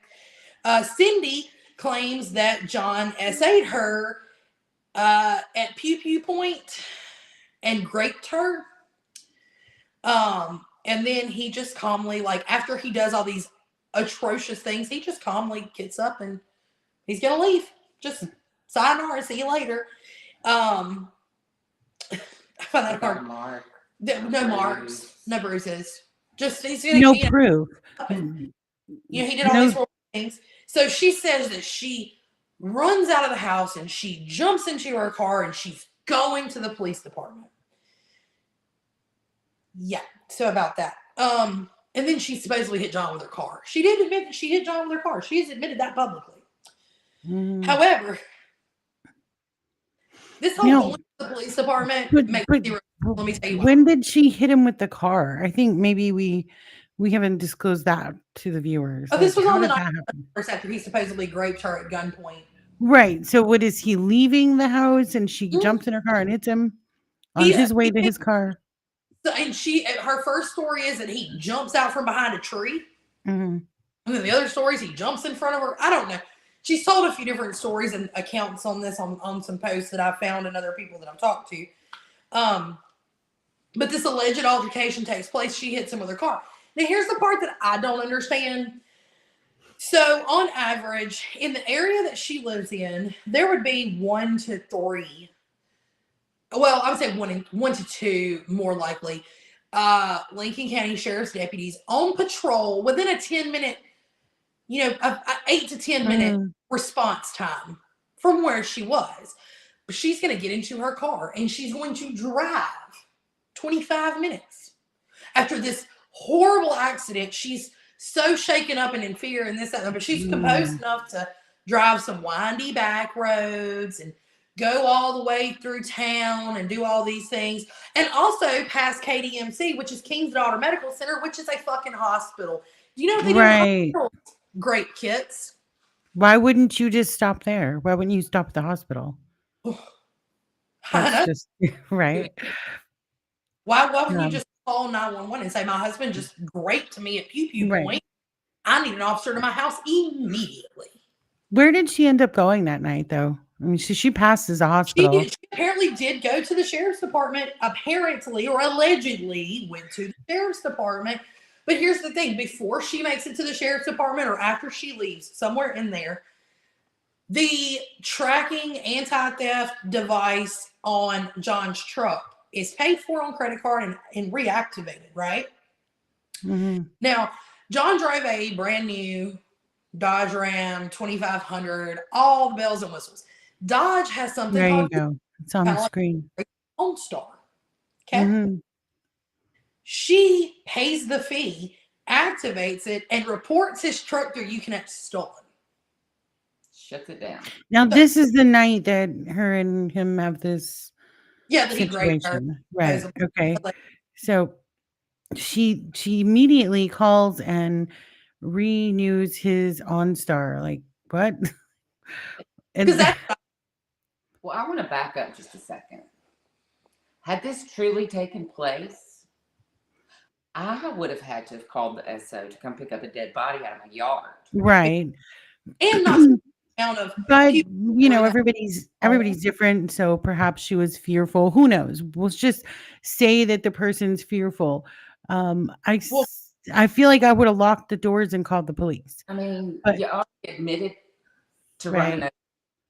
Cindy claims that John SA'd her at Pew Pew Point and graped her. And then he just calmly, like after he does all these atrocious things, he just calmly gets up and he's going to leave. Just sayonara, see you later. I find that hard. No marks, no bruises. Just he's gonna no proof. You know, he did all these horrible things. So she says that she runs out of the house and she jumps into her car and she's going to the police department. Yeah, so about that. And then she supposedly hit John with her car. She did admit that she hit John with her car. She has admitted that publicly. However, this whole the police department makes me. Let me tell you when did she hit him with the car? I think maybe we haven't disclosed that to the viewers. Oh, this was on the night after he supposedly raped her at gunpoint. Right. So what is he leaving the house and she jumps in her car and hits him on his way to his car? So, and her first story is that he jumps out from behind a tree. And then the other story is he jumps in front of her. I don't know. She's told a few different stories and accounts on this on some posts that I've found and other people that I've talked to. But this alleged altercation takes place. She hits him with her car. Now, here's the part that I don't understand. So, on average, in the area that she lives in, there would be 1 to 3. Well, I would say 1 to 2, more likely. Lincoln County Sheriff's deputies on patrol within a 10-minute, 8 to 10-minute response time from where she was. But she's going to get into her car and she's going to drive 25 minutes after this horrible accident. She's so shaken up and in fear and this, that, but she's composed enough to drive some windy back roads and go all the way through town and do all these things. And also past KDMC, which is King's Daughter Medical Center, which is a fucking hospital. Do you know what they do? Right. Great kits. Why wouldn't you just stop there? Why wouldn't you stop at the hospital? That's just right. Why wouldn't you just call 911 and say, my husband just raped me at Pew Pew Point. I need an officer to my house immediately. Where did she end up going that night, though? I mean, she passes a hospital. She apparently did go to the sheriff's department, apparently, or allegedly went to the sheriff's department. But here's the thing. Before she makes it to the sheriff's department or after she leaves, somewhere in there, the tracking anti-theft device on John's truck is paid for on credit card and reactivated, right? Mm-hmm. Now, John drove a brand new Dodge Ram 2500, all the bells and whistles. Dodge has something there called, you go. It's on the screen. OnStar. Okay. She pays the fee, activates it, and reports his truck through Uconnect stolen. Shuts it down. Now, this is the night that her and him have this situation. Right. Okay. So she immediately calls and renews his OnStar. Like, what? Well, I want to back up just a second. Had this truly taken place, I would have had to have called the SO to come pick up a dead body out of my yard. Right. And not amount of but everybody's different, so perhaps she was fearful. Who knows? We'll just say that the person's fearful. I feel like I would have locked the doors and called the police. I mean, you already admitted to running a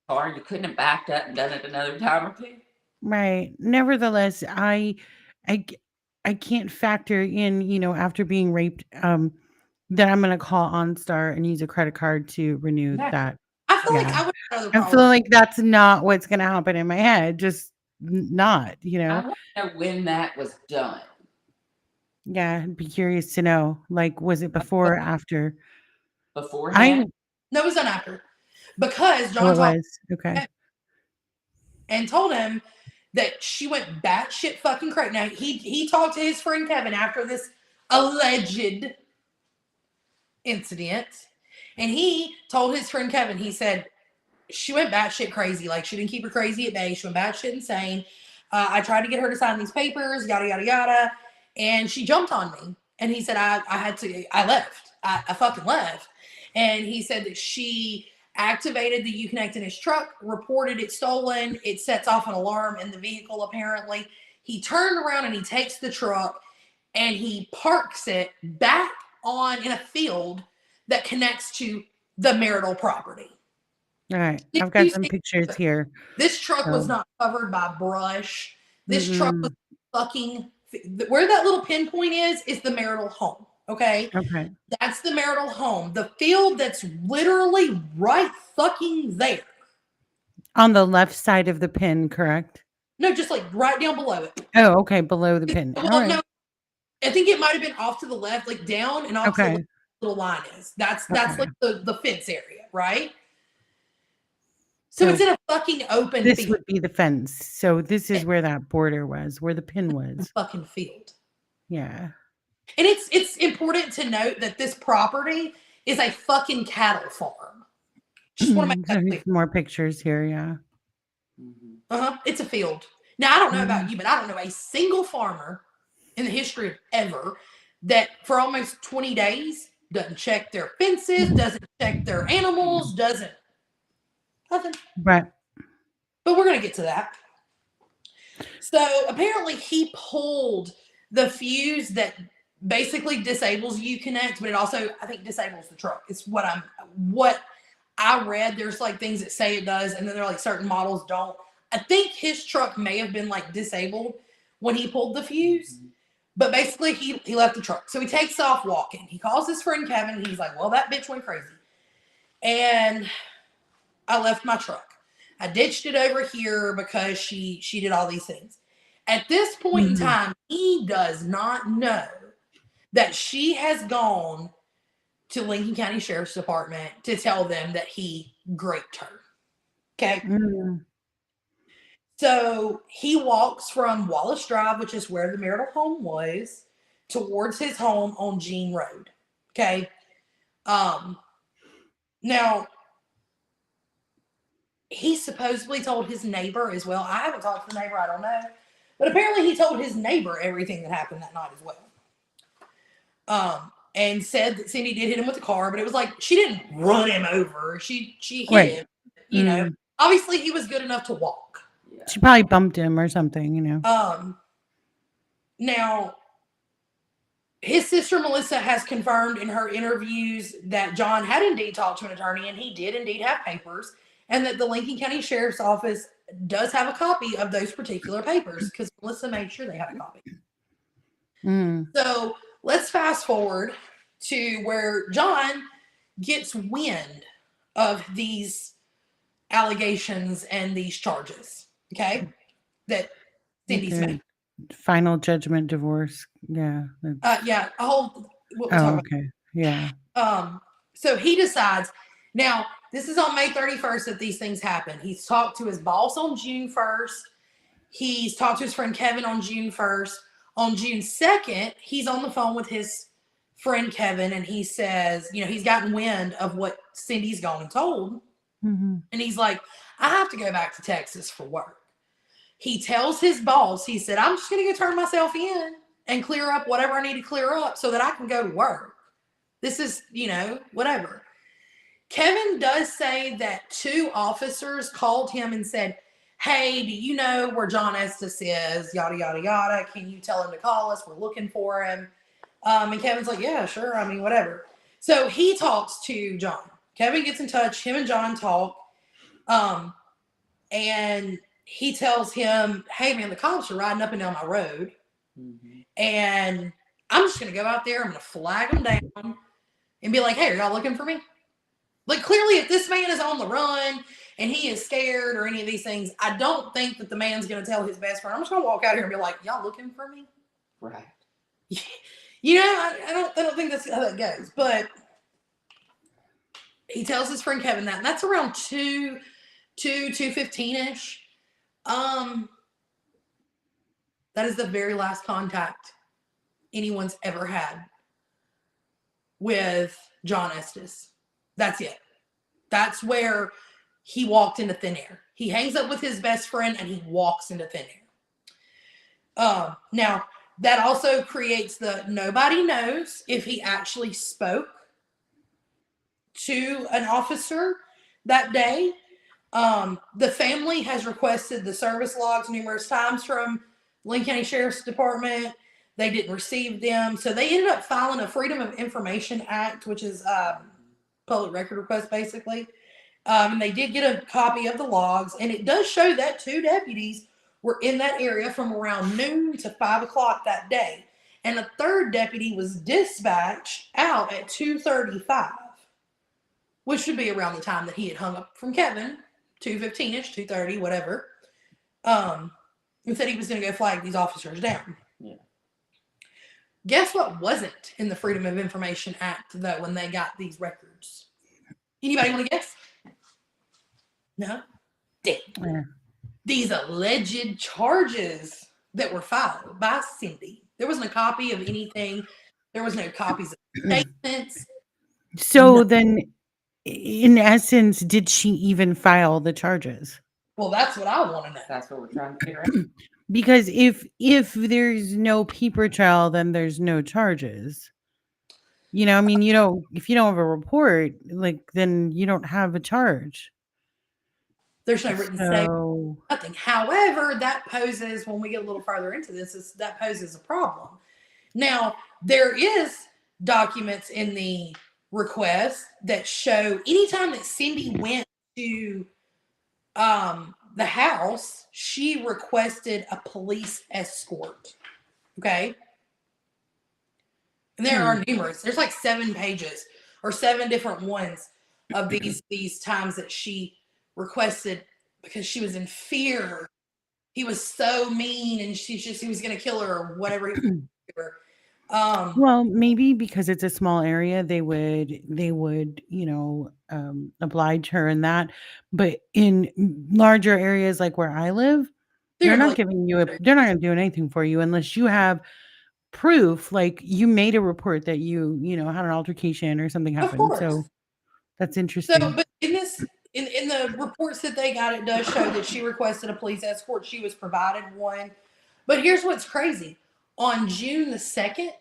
car. You couldn't have backed up and done it another time or two. Right. Nevertheless, I can't factor in, after being raped, that I'm going to call OnStar and use a credit card to renew that. I feel I feel like that's not what's going to happen in my head. Just not, I want to know when that was done. Yeah, I'd be curious to know. Like, was it before or after? Beforehand? No, it was done after. Because John and told him that she went batshit fucking crazy. Now, he talked to his friend Kevin after this alleged incident. And he told his friend Kevin, he said, she went batshit crazy. Like, she didn't keep her crazy at bay. She went batshit insane. I tried to get her to sign these papers, yada, yada, yada. And she jumped on me. And he said, I left. I fucking left. And he said that she activated the Uconnect in his truck, reported it stolen. It sets off an alarm in the vehicle, apparently. He turned around and he takes the truck and he parks it back in a field that connects to the marital property. All right. I've got some pictures here. This truck was not covered by brush. This truck was fucking, where that little pinpoint is the marital home. Okay. That's the marital home. The field that's literally right fucking there. On the left side of the pin, correct? No, just like right down below it. Oh, okay. Below the pin. Well, no, I think it might have been off to the left, like down and off to the little line is. That's like the fence area, right? So it's in a fucking open field. This would be the fence. So this is where that border was, where the pin was. Fucking field. Yeah. And it's important to note that this property is a fucking cattle farm. Just want to make that clear. More pictures here, yeah. It's a field. Now, I don't know about you, but I don't know a single farmer in the history of ever that for almost 20 days doesn't check their fences, doesn't check their animals, nothing. Right. But we're going to get to that. So apparently he pulled the fuse that basically disables Uconnect, but it also, I think, disables the truck. It's what I read. There's like things that say it does, and then there are like certain models don't. I think his truck may have been like disabled when he pulled the fuse, but basically he left the truck. So he takes off walking. He calls his friend Kevin, and he's like, well, that bitch went crazy. And I left my truck. I ditched it over here because she did all these things. At this point in time, he does not know that she has gone to Lincoln County Sheriff's Department to tell them that he raped her. Okay. So he walks from Wallace Drive, which is where the marital home was, towards his home on Jean Road. Okay. Now, he supposedly told his neighbor as well. I haven't talked to the neighbor, I don't know. But apparently he told his neighbor everything that happened that night as well. And said that Cindy did hit him with the car, but it was like she didn't run him over. She hit him. You know, obviously he was good enough to walk. She probably bumped him or something, you know. Now, his sister Melissa has confirmed in her interviews that Jon had indeed talked to an attorney, and he did indeed have papers, and that the Lincoln County Sheriff's Office does have a copy of those particular papers because Melissa made sure they had a copy. So let's fast forward to where Jon gets wind of these allegations and these charges, okay, that Cindy's made. Final judgment divorce. Yeah. Yeah. We'll talk about okay. Yeah. So he decides, now, this is on May 31st that these things happen. He's talked to his boss on June 1st. He's talked to his friend Kevin on June 1st. On June 2nd, he's on the phone with his friend Kevin, and he says, you know, he's gotten wind of what Cindy's gone and told. And he's like, I have to go back to Texas for work. He tells his boss, he said, I'm just going to go turn myself in and clear up whatever I need to clear up so that I can go to work. This is, you know, whatever. Kevin does say that 2 officers called him and said, hey, do you know where Jon Estes is? Yada, yada, yada. Can you tell him to call us? We're looking for him. And Kevin's like, yeah, sure. I mean, whatever. So he talks to Jon. Kevin gets in touch. Him and Jon talk. And he tells him, hey, man, the cops are riding up and down my road. And I'm just going to go out there. I'm going to flag them down and be like, hey, are y'all looking for me? Like, clearly, if this man is on the run and he is scared or any of these things, I don't think that the man's going to tell his best friend. I'm just going to walk out here and be like, y'all looking for me? Right. You know, I don't think that's how that goes. But he tells his friend Kevin that. And that's around 2:15-ish. That is the very last contact anyone's ever had with Jon Estes. That's it. That's where he walked into thin air. He hangs up with his best friend and he walks into thin air. Now, that also creates the nobody knows if he actually spoke to an officer that day. The family has requested the service logs numerous times from Lincoln County Sheriff's Department. They didn't receive them. So they ended up filing a Freedom of Information Act, which is public record request, basically. And they did get a copy of the logs. And it does show that 2 deputies were in that area from around noon to 5 o'clock that day. And a 3rd deputy was dispatched out at 2:35, which should be around the time that he had hung up from Kevin, 2:15-ish, 2:30, whatever. And said he was going to go flag these officers down. Yeah. Guess what wasn't in the Freedom of Information Act, though, when they got these records? Anybody want to guess? No? Damn. Yeah. These alleged charges that were filed by Cindy. There wasn't a copy of anything. There was no copies of statements. So then, in essence, did she even file the charges? Well, that's what I want to know. That's what we're trying to figure out. Because if there's no paper trail, then there's no charges. You know, I mean, you don't, if you don't have a report, like, then you don't have a charge. There's no written statement, So, nothing. However, that poses, when we get a little further into this, that poses a problem. Now, there is documents in the request that show anytime that Cindy went to the house, she requested a police escort. Okay. And there are numerous. There's like 7 pages or 7 different ones of these times that she requested because she was in fear. He was so mean, and he was going to kill her or whatever. well, maybe because it's a small area, they would, oblige her in that. But in larger areas like where I live, they're they're not like, giving you they're not going to do anything for you unless you have proof, like you made a report that you had an altercation or something of happened. course. So that's So, interesting. but in the reports that they got, it does show that she requested a police escort. She was provided one. But here's what's crazy: on June the 2nd,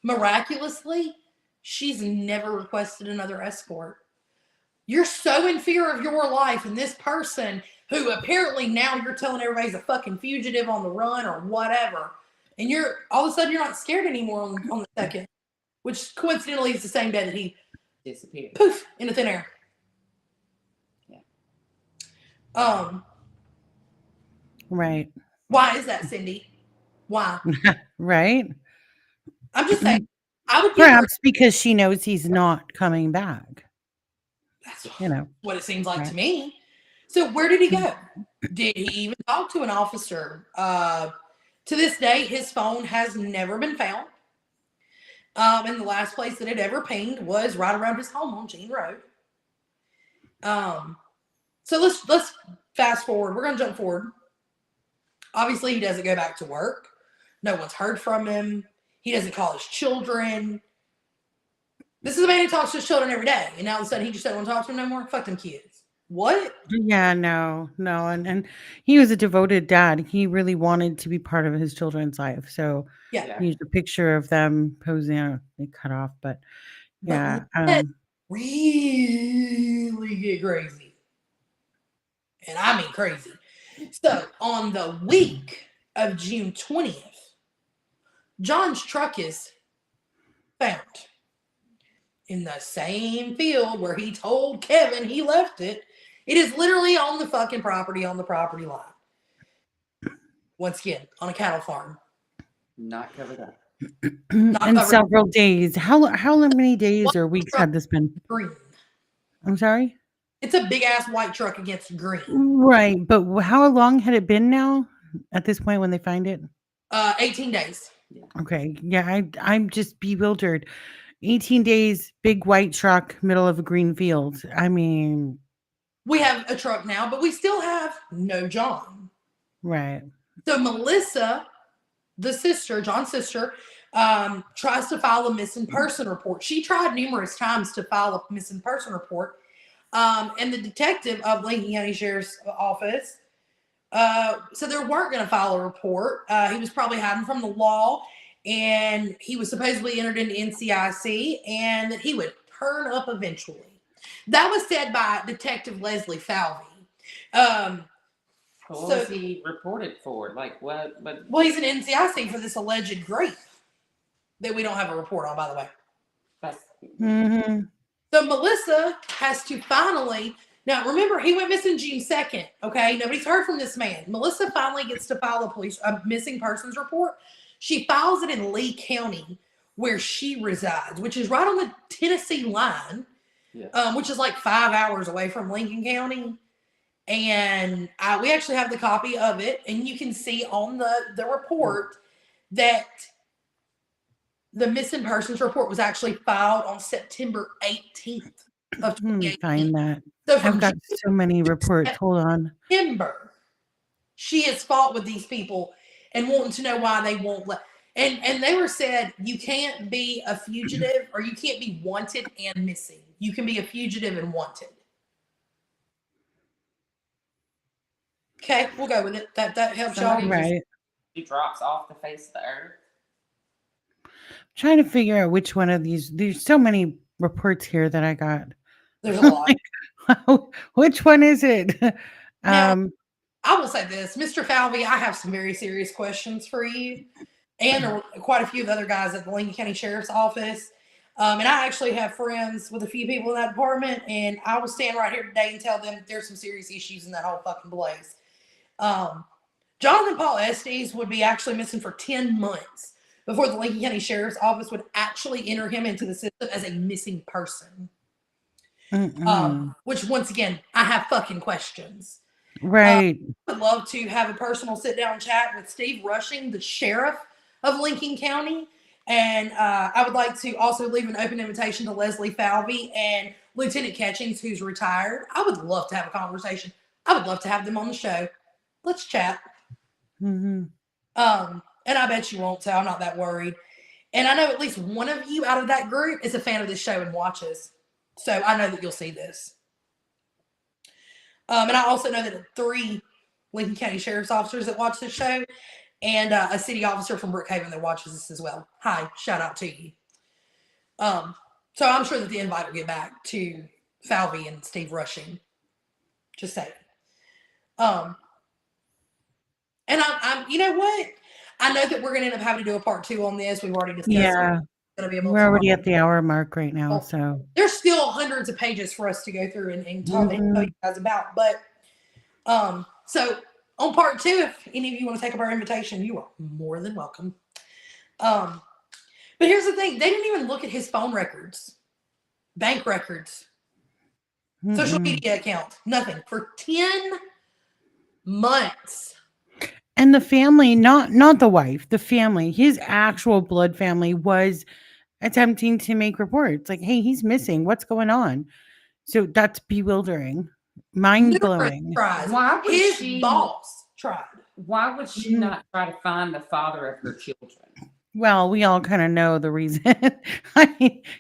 miraculously, she's never requested another escort. You're so in fear of your life, and this person who apparently now you're telling everybody's a fucking fugitive on the run or whatever, and you're all of a sudden you're not scared anymore on the 2nd, which coincidentally is the same day that he Disappeared. poof into thin air. Yeah. Right. Why is that, Cindy? Why? Right. I'm just saying. I would give her. Perhaps because she knows he's not coming back. That's what it seems like to me. So where did he go? Did he even talk to an officer? To this day, his phone has never been found. And the last place that it ever pinged was right around his home on Jean Road. So let's fast forward. We're gonna jump forward. Obviously, he doesn't go back to work. No one's heard from him. He doesn't call his children. This is a man who talks to his children every day, and now all of a sudden he just doesn't want to talk to them no more. Fuck them kids. What? Yeah, no, and he was a devoted dad. He really wanted to be part of his children's life. So Yeah. here's a picture of them posing. They cut off, but yeah, really get crazy, and I mean crazy. So on the week of June 20th, John's truck is found in the same field where he told Kevin he left it. It is literally on the fucking property, on the property line. Once again, on a cattle farm. Not covered up. And several days. How many days or weeks had this been? Green. I'm sorry? It's a big ass white truck against green. Right, but how long had it been now at this point when they find it? 18 days. Okay. Yeah, I'm just bewildered. 18 days, big white truck, middle of a green field. I mean, we have a truck now, but we still have no John. Right. So Melissa, the sister, John's sister, tries to file a missing person report. She tried numerous times to file a missing person report. And the detective of Lincoln County Sheriff's Office said they weren't going to file a report. He was probably hiding from the law, and he was supposedly entered into NCIC, and that he would turn up eventually. That was said by Detective Leslie Falvey. What was he reported for? Like what? Well, he's an NCIC for this alleged rape that we don't have a report on, by the way. Mm-hmm. So Melissa has to finally, now remember, he went missing June 2nd, okay? Nobody's heard from this man. Melissa finally gets to file a missing persons report. She files it in Lee County, where she resides, which is right on the Tennessee line, which is like 5 hours away from Lincoln County. And we actually have the copy of it, and you can see on the report that the missing persons report was actually filed on September 18th of 2018. Find that. So I've got so many reports. Hold on. September, she has fought with these people and wanting to know why they won't let. And they were said, you can't be a fugitive, or you can't be wanted and missing. You can be a fugitive and wanted. Okay, we'll go with it. That helps y'all. Right. He drops off the face of the earth. Trying to figure out which one of these. There's so many reports here that I got. There's a lot. Which one is it? Now, Um, I will say this, Mr. Falvey, I have some very serious questions for you, and there were quite a few of the other guys at the Lincoln County Sheriff's Office. And I actually have friends with a few people in that department, and I will stand right here today and tell them that there's some serious issues in that whole fucking place. Jonathan Paul Estes would be actually missing for 10 months before the Lincoln County Sheriff's Office would actually enter him into the system as a missing person. Which, once again, I have fucking questions. right. I would love to have a personal sit down chat with Steve Rushing, the sheriff of Lincoln County. And I would like to also leave an open invitation to Leslie Falvey and Lieutenant Catchings, who's retired. I would love to have a conversation. I would love to have them on the show. Let's chat. Mm-hmm. And I bet you won't, so I'm not that worried. And I know at least one of you out of that group is a fan of this show and watches. So I know that you'll see this. And I also know that 3 Lincoln County Sheriff's officers that watch this show and a city officer from Brookhaven that watches this as well. Hi, shout out to you. So I'm sure that the invite will get back to Falvey and Steve Rushing. Just saying. And I'm you know what? I know that we're going to end up having to do a part 2 on this. We've already discussed Yeah. Gonna be We're already at the hour mark right now, so there's still hundreds of pages for us to go through and tell you guys about. But so on part 2, if any of you want to take up our invitation, you are more than welcome. But here's the thing: they didn't even look at his phone records, bank records, social media account, nothing for 10 months. And the family, not the wife, the family, his actual blood family was attempting to make reports like, hey, he's missing. What's going on? So that's bewildering, mind blowing. Why would His she, boss tried. Why would she not try to find the father of her children? Well, we all kind of know the reason.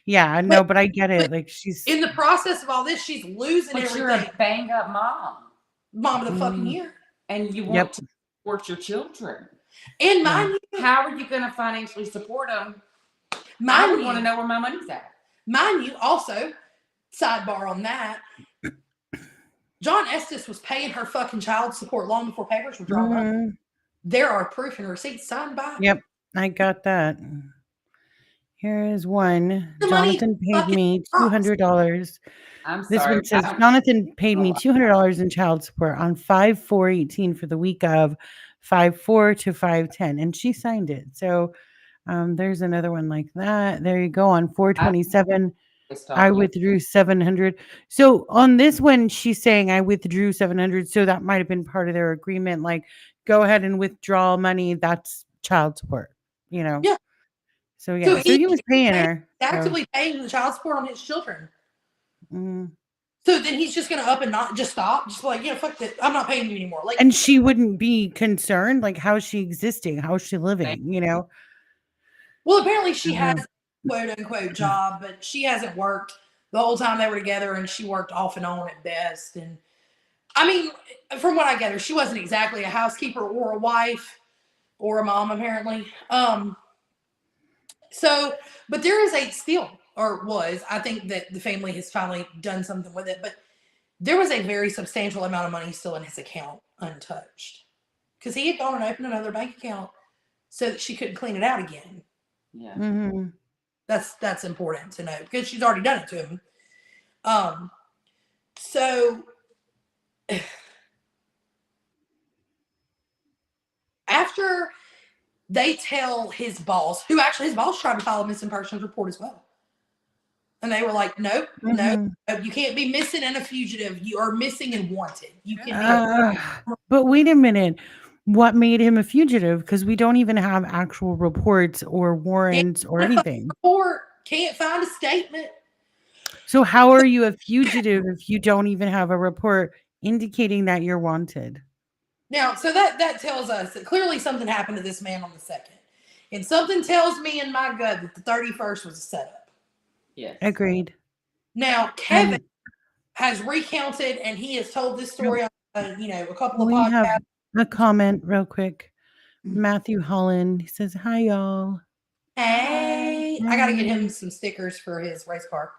Yeah, no, but I get it. Like she's in the process of all this, she's losing everything. You're a bang up mom of the fucking year, and you want to support your children. And mind you, how are you going to financially support them? I would want to know where my money's at. Mind you, also, sidebar on that, Jon Estes was paying her fucking child support long before papers were drawn up. There are proof and receipts signed by. Yep, I got that. Here is one. Jonathan paid me $200. This one says Jonathan paid me $200 in child support on 5/4/18 for the week of 5/4 to 5/10, and she signed it. So there's another one like that. There you go. On 4/27, I withdrew $700. So on this one, she's saying I withdrew $700. So that might have been part of their agreement. Like, go ahead and withdraw money. That's child support. Yeah. So yeah. So he was paying her. Actively paying the child support on his children. So then he's just gonna up and not just stop, just like, fuck that. I'm not paying you anymore. Like, and she wouldn't be concerned. Like, how's she existing? How's she living? Well, apparently she has a quote unquote job, but she hasn't worked the whole time they were together, and she worked off and on at best. And I mean, from what I gather, she wasn't exactly a housekeeper or a wife or a mom, apparently. So, but there is I think that the family has finally done something with it, but there was a very substantial amount of money still in his account untouched because he had gone and opened another bank account so that she couldn't clean it out again. Yeah. That's important to know because she's already done it to him. So after they tell his boss, his boss tried to file a missing persons report as well. And they were like, nope, no, you can't be missing and a fugitive. You are missing and wanted. You can be. But wait a minute. What made him a fugitive? Because we don't even have actual reports or warrants or anything. Can't find a statement. So how are you a fugitive if you don't even have a report indicating that you're wanted? Now, so that tells us that clearly something happened to this man on the 2nd. And something tells me in my gut that the 31st was a setup. Yes. Agreed. Now, Kevin has recounted, and he has told this story on, a couple of podcasts. Have a comment real quick. Matthew Holland, he says, hi, y'all. Hey. I got to get him some stickers for his race car.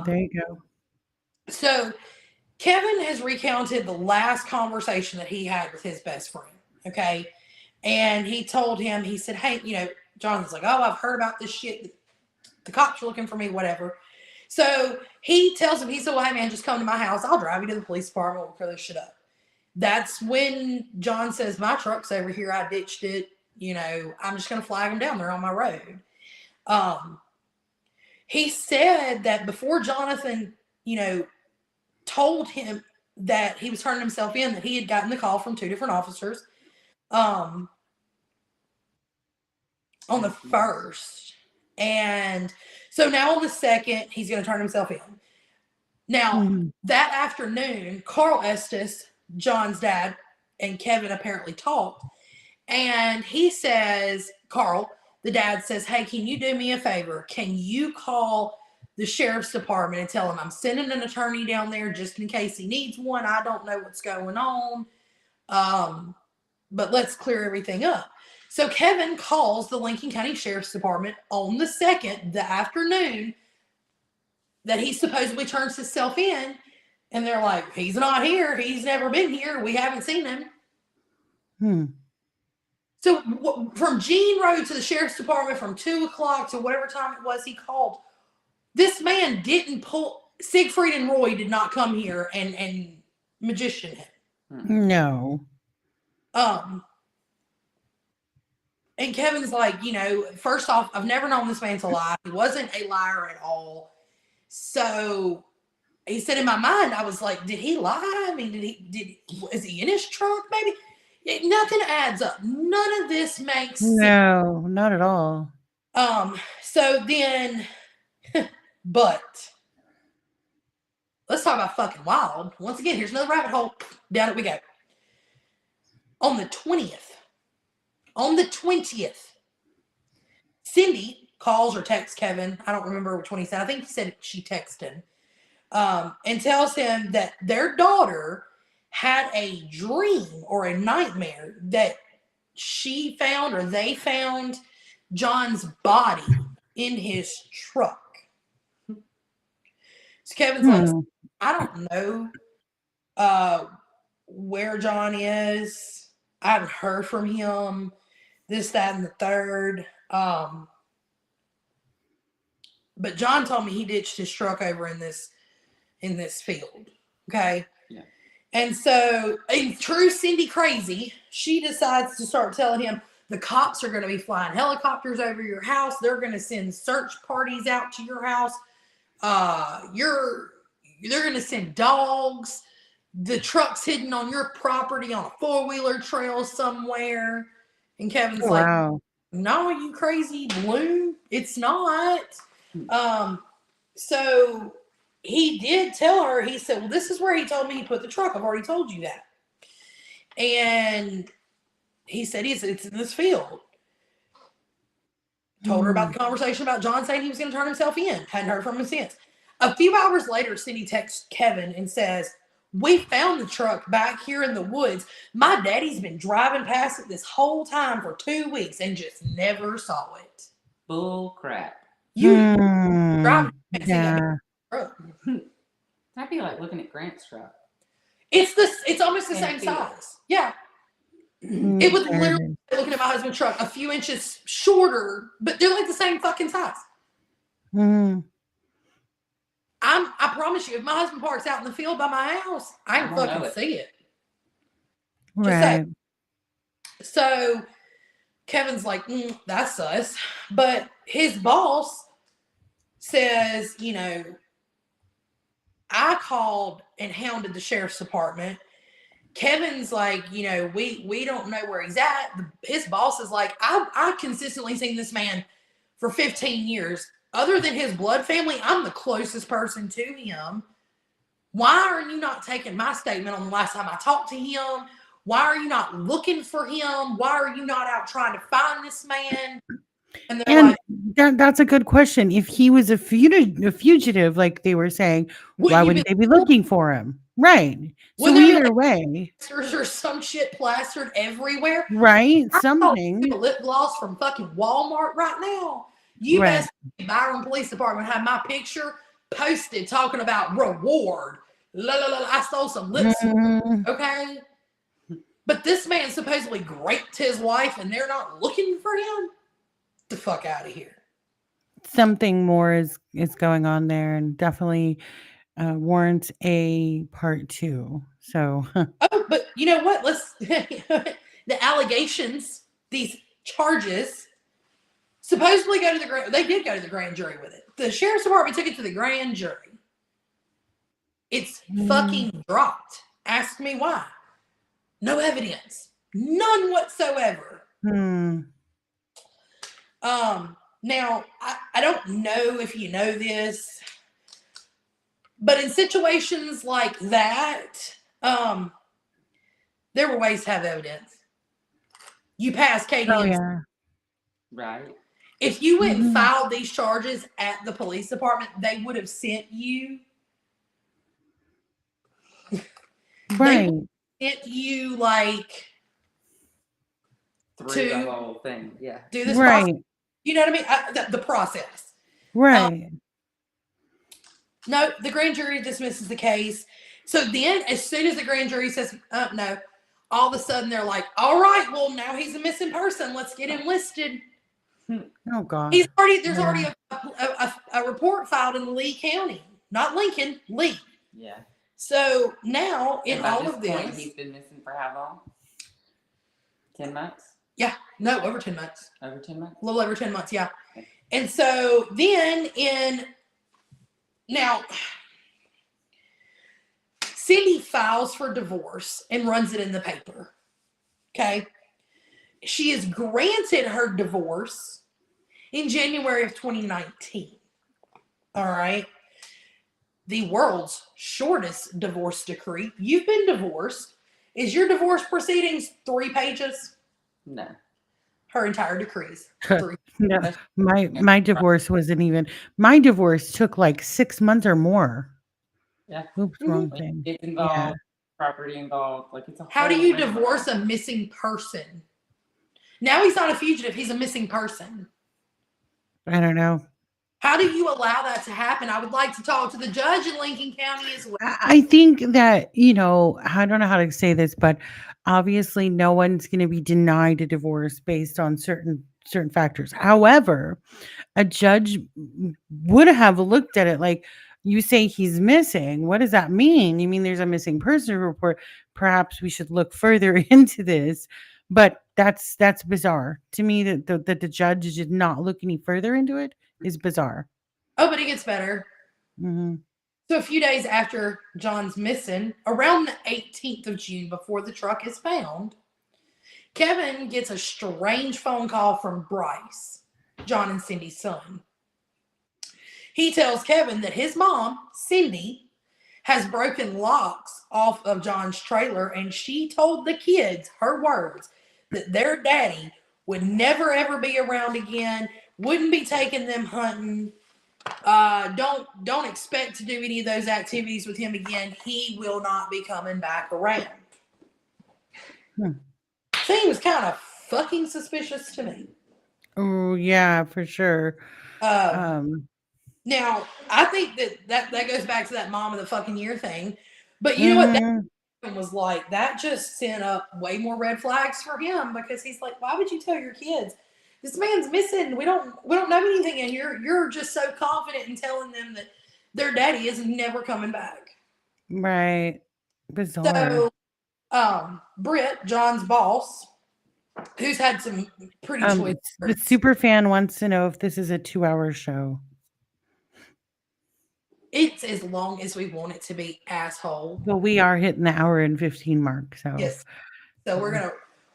There you go. So Kevin has recounted the last conversation that he had with his best friend. Okay. And he told him, he said, hey, Jonathan's like, oh, I've heard about this shit. The cops are looking for me, whatever. So he tells him, he said, well, hey, man, just come to my house. I'll drive you to the police department. We'll clear this shit up. That's when Jon says, my truck's over here. I ditched it. I'm just going to flag them down. They're on my road. He said that before Jonathan, told him that he was turning himself in, that he had gotten the call from 2 different officers on the 1st. And so now on the 2nd, he's going to turn himself in. Now, that afternoon, Carl Estes, Jon's dad, and Kevin apparently talked. And he says, Carl, the dad says, hey, can you do me a favor? Can you call the sheriff's department and tell him I'm sending an attorney down there just in case he needs one? I don't know what's going on. But let's clear everything up. So Kevin calls the Lincoln County Sheriff's Department on the 2nd, the afternoon that he supposedly turns himself in. And they're like, he's not here. He's never been here. We haven't seen him. So from Gene Road to the Sheriff's Department, from 2 o'clock to whatever time it was he called, this man didn't pull, Siegfried and Roy did not come here and magician him. No. And Kevin's like, first off, I've never known this man to lie. He wasn't a liar at all. So he said, in my mind, I was like, did he lie? I mean, is he in his truck? Maybe nothing adds up. None of this makes sense. No, not at all. So then, but let's talk about fucking wild. Once again, here's another rabbit hole. Down it we go. On the 20th, Cindy calls or texts Kevin. I don't remember which one he said. I think he said she texted him. And tells him that their daughter had a dream or a nightmare that she found or they found Jon's body in his truck. So Kevin's like, I don't know where Jon is. I haven't heard from him. This, that, and the third. But Jon told me he ditched his truck over in this field. Okay. Yeah. And so, in true Cindy crazy, she decides to start telling him the cops are going to be flying helicopters over your house. They're going to send search parties out to your house. They're going to send dogs. The truck's hidden on your property on a 4-wheeler trail somewhere. And Kevin's like, no, you crazy balloon. It's not. So he did tell her, he said, well, this is where he told me he put the truck. I've already told you that. And he said, it's in this field. Told her about the conversation about Jon saying he was going to turn himself in. Hadn't heard from him since. A few hours later, Cindy texts Kevin and says, we found the truck back here in the woods. My daddy's been driving past it this whole time for 2 weeks and just never saw it. Bull crap. You drive Yeah. truck. That'd be like looking at Grant's truck. It's almost the In same a field. size. Yeah. It was literally looking at my husband's truck, a few inches shorter, but they're like the same fucking size. I promise you, if my husband parks out in the field by my house, I can fucking see it. Right. So Kevin's like, that's sus. But his boss says, I called and hounded the sheriff's department. Kevin's like, we don't know where he's at. His boss is like, I've consistently seen this man for 15 years. Other than his blood family, I'm the closest person to him. Why are you not taking my statement on the last time I talked to him? Why are you not looking for him? Why are you not out trying to find this man? And they're like, that's a good question. If he was a fugitive, like they were saying, why wouldn't they be looking for him? Right. So either way. There's some shit plastered everywhere. Right. Something. Lip gloss from fucking Walmart right now. You best Byron Police Department have my picture posted talking about reward. La, la, la, I stole some lipstick. Mm, Okay. But this man supposedly raped his wife and they're not looking for him? The fuck out of here. something more is going on there, and definitely warrants a part two. So, Oh, but you know what? Let's the allegations, these charges, supposedly go to the grand. They did go to the grand jury with it. The sheriff's department took it to the grand jury. It's fucking dropped. Ask me why. No evidence. None whatsoever. hmm. Now, I don't know if you know this, but in situations like that, there were ways to have evidence. You passed Oh KDMC. yeah. Right. If you went and Mhm. filed these charges at the police department, they would have sent you. Right. Sent you like Through the to whole thing. Yeah. do this process. Right. You know what I mean? The process. Right. No, the grand jury dismisses the case. So then, as soon as the grand jury says, no, all of a sudden they're like, all right, well, now he's a missing person. Let's get him listed. Oh God. There's Yeah. already a report filed in Lee County, not Lincoln, Lee. Yeah. So now, in And by all this of point, this, he's been missing for how long? 10 months? yeah, no, over 10 months. Over 10 months? A little over 10 months, yeah. And so then now, Cindy files for divorce and runs it in the paper. Okay. She is granted her divorce in January of 2019. All right. The world's shortest divorce decree. You've been divorced. Is your divorce proceedings 3 pages? No. Her entire decrees. 3. No, my divorce wasn't even. My divorce took like 6 months or more. Yeah. Oops, Mhm. wrong Like, thing. it's involved, property involved. Like, it's a How do whole you rigmarole. divorce a missing person? Now he's not a fugitive, he's a missing person. I don't know. How do you allow that to happen? I would like to talk to the judge in Lincoln County as well. I think that, I don't know how to say this, but obviously no one's going to be denied a divorce based on certain factors. However, a judge would have looked at it like, you say he's missing. What does that mean? You mean there's a missing person report? Perhaps we should look further into this. But that's bizarre to me, that the judge did not look any further into it is bizarre. Oh, but it gets better. Hmm. So a few days after John's missing, around the 18th of June, before the truck is found, Kevin gets a strange phone call from Bryce, John and Cindy's son. He tells Kevin that his mom, Cindy, has broken locks off of John's trailer, and she told the kids, her words, that their daddy would never ever be around again, wouldn't be taking them hunting. Don't expect to do any of those activities with him again. He will not be coming back around. Seems kind of fucking suspicious to me. Oh yeah, for sure. Now, I think that goes back to that mom of the fucking year thing. But you know what? Mhm. That was like, that just sent up way more red flags for him, because he's like, why would you tell your kids this man's missing? We don't know anything, and you're just so confident in telling them that their daddy is never coming back. Right. Bizarre. So, Britt, John's boss, who's had some pretty choice The words. super fan wants to know if this is a 2-hour show. It's as long as we want it to be, asshole. Well, we are hitting the hour and 15 mark. So Yes. So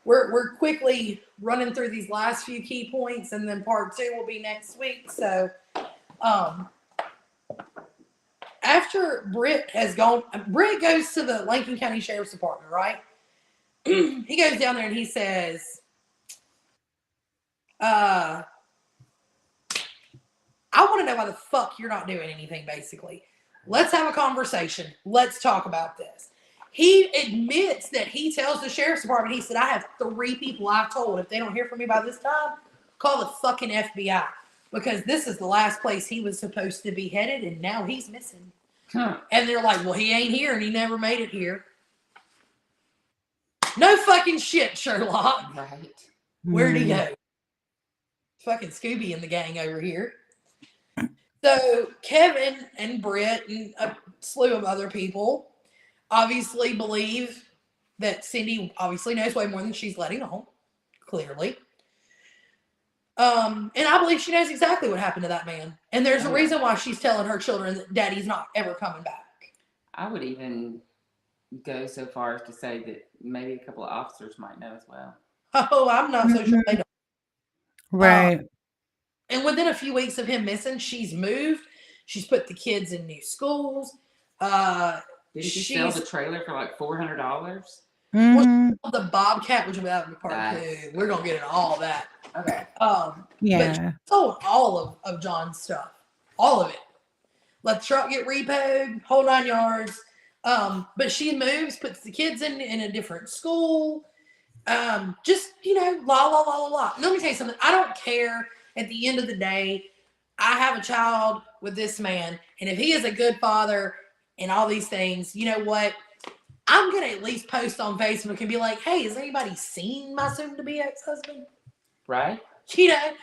we're quickly running through these last few key points, and then part 2 will be next week. So, after Britt has gone, Britt goes to the Lincoln County Sheriff's Department, right? He goes down there and he says, I want to know why the fuck you're not doing anything, basically. Let's have a conversation. Let's talk about this. He admits that he tells the sheriff's department, he said, I have 3 people I've told, if they don't hear from me by this time, call the fucking FBI. Because this is the last place he was supposed to be headed, and now he's missing. Huh. And they're like, well, he ain't here and he never made it here. No fucking shit, Sherlock. Right. Where'd he Mm. go? Fucking Scooby and the gang over here. So Kevin and Britt and a slew of other people obviously believe that Cindy obviously knows way more than she's letting on, clearly. And I believe she knows exactly what happened to that man. And there's a reason why she's telling her children that daddy's not ever coming back. I would even go so far as to say that maybe a couple of officers might know as well. Oh, I'm not so sure they don't. Right. And within a few weeks of him missing, she's moved. She's put the kids in new schools. Did she sell the trailer for like $400? Mhm. The Bobcat, which will be out in the park Nice. too. We're gonna get into all that. Okay. But Yeah. she sold all of John's stuff, all of it. Let the truck get repoed, whole 9 yards. But she moves, puts the kids in a different school. Just la la la la la. Let me tell you something. I don't care. At the end of the day, I have a child with this man, and if he is a good father and all these things, you know what? I'm gonna at least post on Facebook and be like, "Hey, has anybody seen my soon-to-be ex-husband?" Right? You know,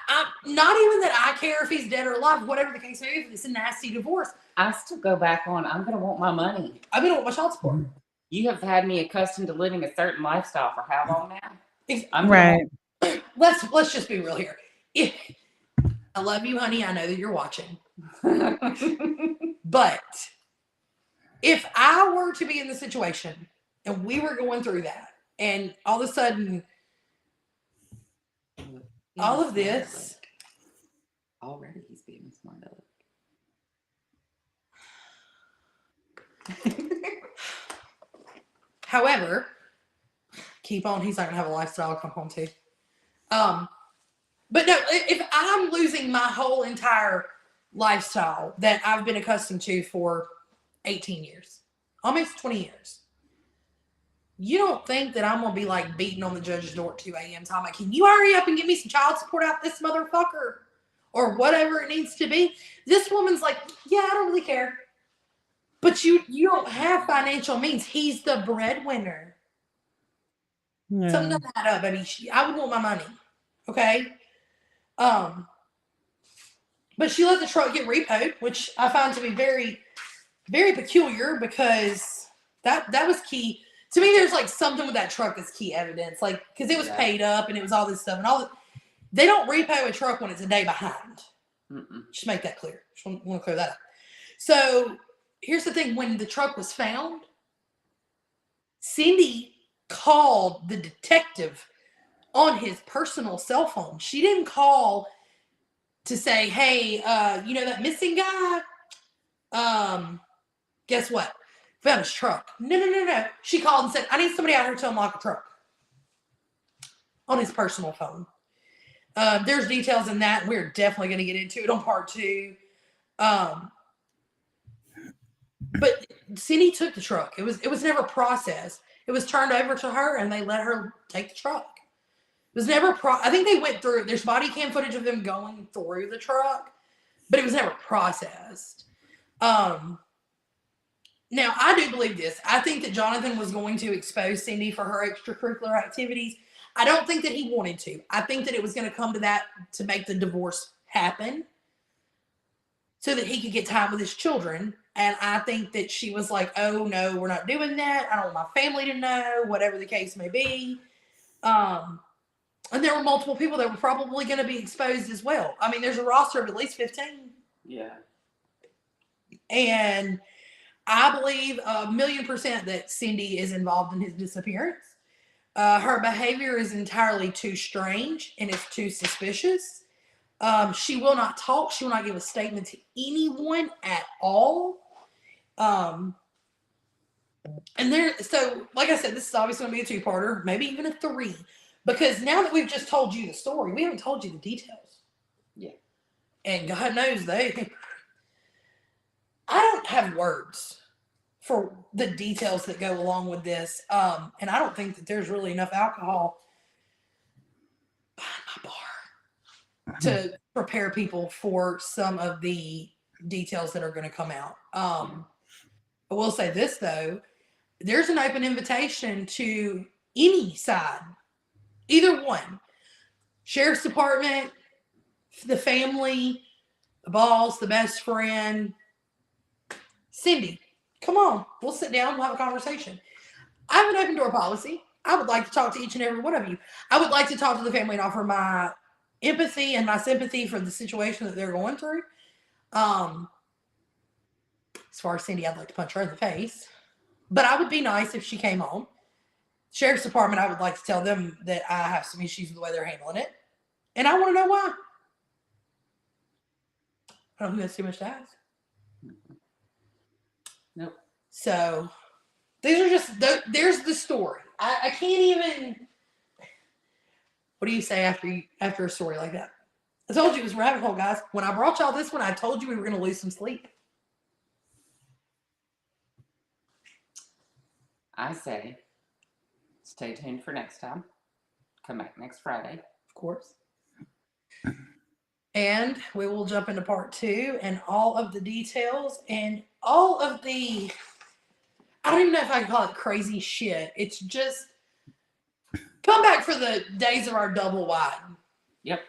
I'm not even that I care if he's dead or alive, whatever the case may be. If it's a nasty divorce, I still go back on, I'm going to want my money. I'm gonna want my child support. You have had me accustomed to living a certain lifestyle for how long now? I'm Right. Let's just be real here. I love you, honey. I know that you're watching. But if I were to be in the situation and we were going through that, and all of a sudden, all of this. Already he's being a smart aleck. However, keep on. He's not gonna have a lifestyle to come home to. But no, if I'm losing my whole entire lifestyle that I've been accustomed to for 18 years, almost 20 years, you don't think that I'm gonna be like beating on the judge's door at 2 a.m. time? Like, can you hurry up and give me some child support out this motherfucker? Or whatever it needs to be. This woman's like, yeah, I don't really care. But you don't have financial means. He's the breadwinner. Yeah. Something doesn't add up, baby. I would want my money. Okay? But she let the truck get repoed, which I find to be very, very peculiar because that was key. To me, there's like something with that truck that's key evidence. Like, because it was paid up and it was all this stuff. And all they don't repo a truck when it's a day behind. Just make that clear. Just want to clear that up. So here's the thing. When the truck was found, Cindy called the detective on his personal cell phone. She didn't call to say, hey, that missing guy? Guess what? Found his truck. No. She called and said, I need somebody out here to unlock a truck. On his personal phone. There's details in that, and we're definitely going to get into it on part 2. But Cindy took the truck. It was never processed. It was turned over to her, and they let her take the truck. It was never I think they went through. There's body cam footage of them going through the truck, but it was never processed. Now, I do believe this. I think that Jonathan was going to expose Cindy for her extracurricular activities. I don't think that he wanted to. I think that it was going to come to that to make the divorce happen so that he could get time with his children. And I think that she was like, oh, no, we're not doing that. I don't want my family to know, whatever the case may be. And there were multiple people that were probably going to be exposed as well. I mean, there's a roster of at least 15. Yeah. And I believe 1,000,000% that Cindy is involved in his disappearance. Her behavior is entirely too strange and it's too suspicious. She will not talk. She will not give a statement to anyone at all. So, like I said, this is obviously going to be a 2-parter, maybe even a 3. Because now that we've just told you the story, we haven't told you the details. Yeah. And God knows I don't have words for the details that go along with this. And I don't think that there's really enough alcohol behind my bar to prepare people for some of the details that are going to come out. I will say this though, there's an open invitation to any side, either one, sheriff's department, the family, the boss, the best friend. Cindy, come on, we'll sit down, we'll have a conversation. I have an open door policy. I would like to talk to each and every one of you. I would like to talk to the family and offer my empathy and my sympathy for the situation that they're going through. As far as Cindy, I'd like to punch her in the face. But I would be nice if she came home. Sheriff's Department, I would like to tell them that I have some issues with the way they're handling it. And I want to know why. I don't think that's too much to ask. Nope. So, these are just, there's the story. I can't even, what do you say after a story like that? I told you it was a rabbit hole, guys. When I brought y'all this one, I told you we were going to lose some sleep. I say, stay tuned for next time. Come back next Friday. Of course. And we will jump into part 2 and all of the details and all of the, I don't even know if I can call it crazy shit. It's just, come back for the days of our double wide. Yep.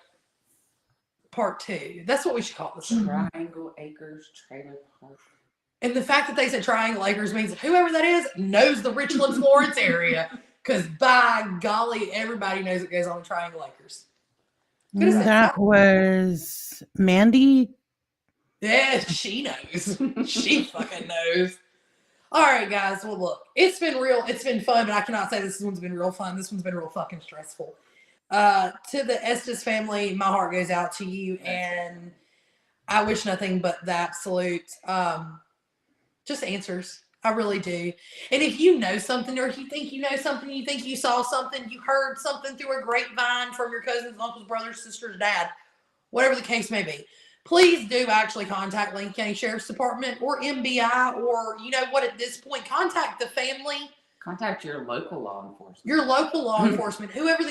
Part 2. That's what we should call this. Triangle Acres Trailer Park. And the fact that they said Triangle Acres means that whoever that is knows the Richland, Florence area. Because by golly, everybody knows what goes on in Triangle Acres. That was Mandy. Yeah, she knows. She fucking knows. All right, guys. Well, look, it's been real. It's been fun, but I cannot say this one's been real fun. This one's been real fucking stressful. To the Estes family, my heart goes out to you, and I wish nothing but the absolute, just answers. I really do. And if you know something, or if you think you know something, you think you saw something, you heard something through a grapevine from your cousins, uncles, brothers, sisters, dad, whatever the case may be, please do actually contact Lincoln County Sheriff's Department or MBI, or you know what, at this point, contact the family. Contact your local law enforcement. Your local law enforcement, whoever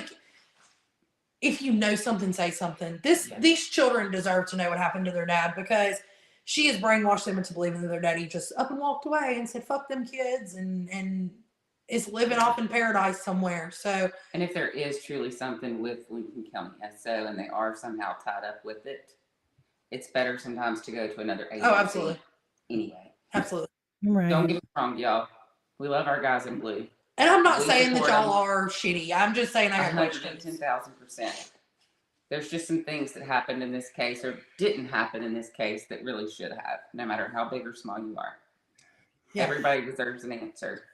if you know something, say something. These children deserve to know what happened to their dad, because she has brainwashed them into believing that their daddy just up and walked away and said, fuck them kids, and is living off in paradise somewhere. So, and if there is truly something with Lincoln County SO and they are somehow tied up with it, it's better sometimes to go to another agency. Oh, absolutely. Anyway. Absolutely. Right. Don't get me wrong, y'all. We love our guys in blue. And I'm not saying that y'all are shitty. I'm just saying I got questions. 110,000%. There's just some things that happened in this case, or didn't happen in this case, that really should have, no matter how big or small you are. Yeah. Everybody deserves an answer.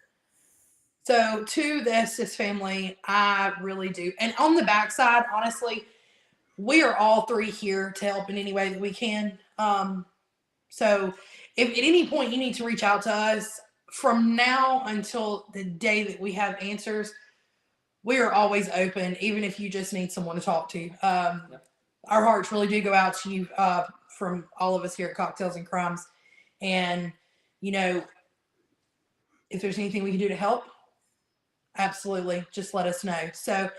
So to the Estes family, I really do. And on the backside, honestly, we are all three here to help in any way that we can. So if at any point you need to reach out to us, from now until the day that we have answers, we are always open, even if you just need someone to talk to. Our hearts really do go out to you, from all of us here at Cocktails and Crimes. And, you know, if there's anything we can do to help, absolutely, just let us know. So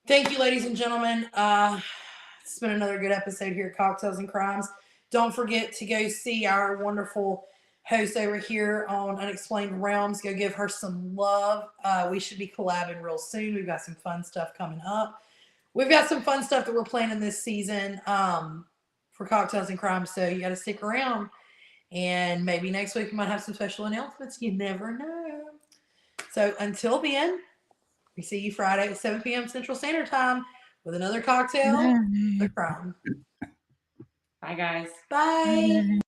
thank you, ladies and gentlemen. It's been another good episode here at Cocktails and Crimes. Don't forget to go see our wonderful host over here on Unexplained Realms. Go give her some love. We should be collabing real soon. We've got some fun stuff coming up. We've got some fun stuff that we're planning this season for Cocktails and Crimes, so you got to stick around. And maybe next week we might have some special announcements. You never know. So until then, we see you Friday at 7 p.m. Central Standard Time with another cocktail, the crime. Bye, guys. Bye.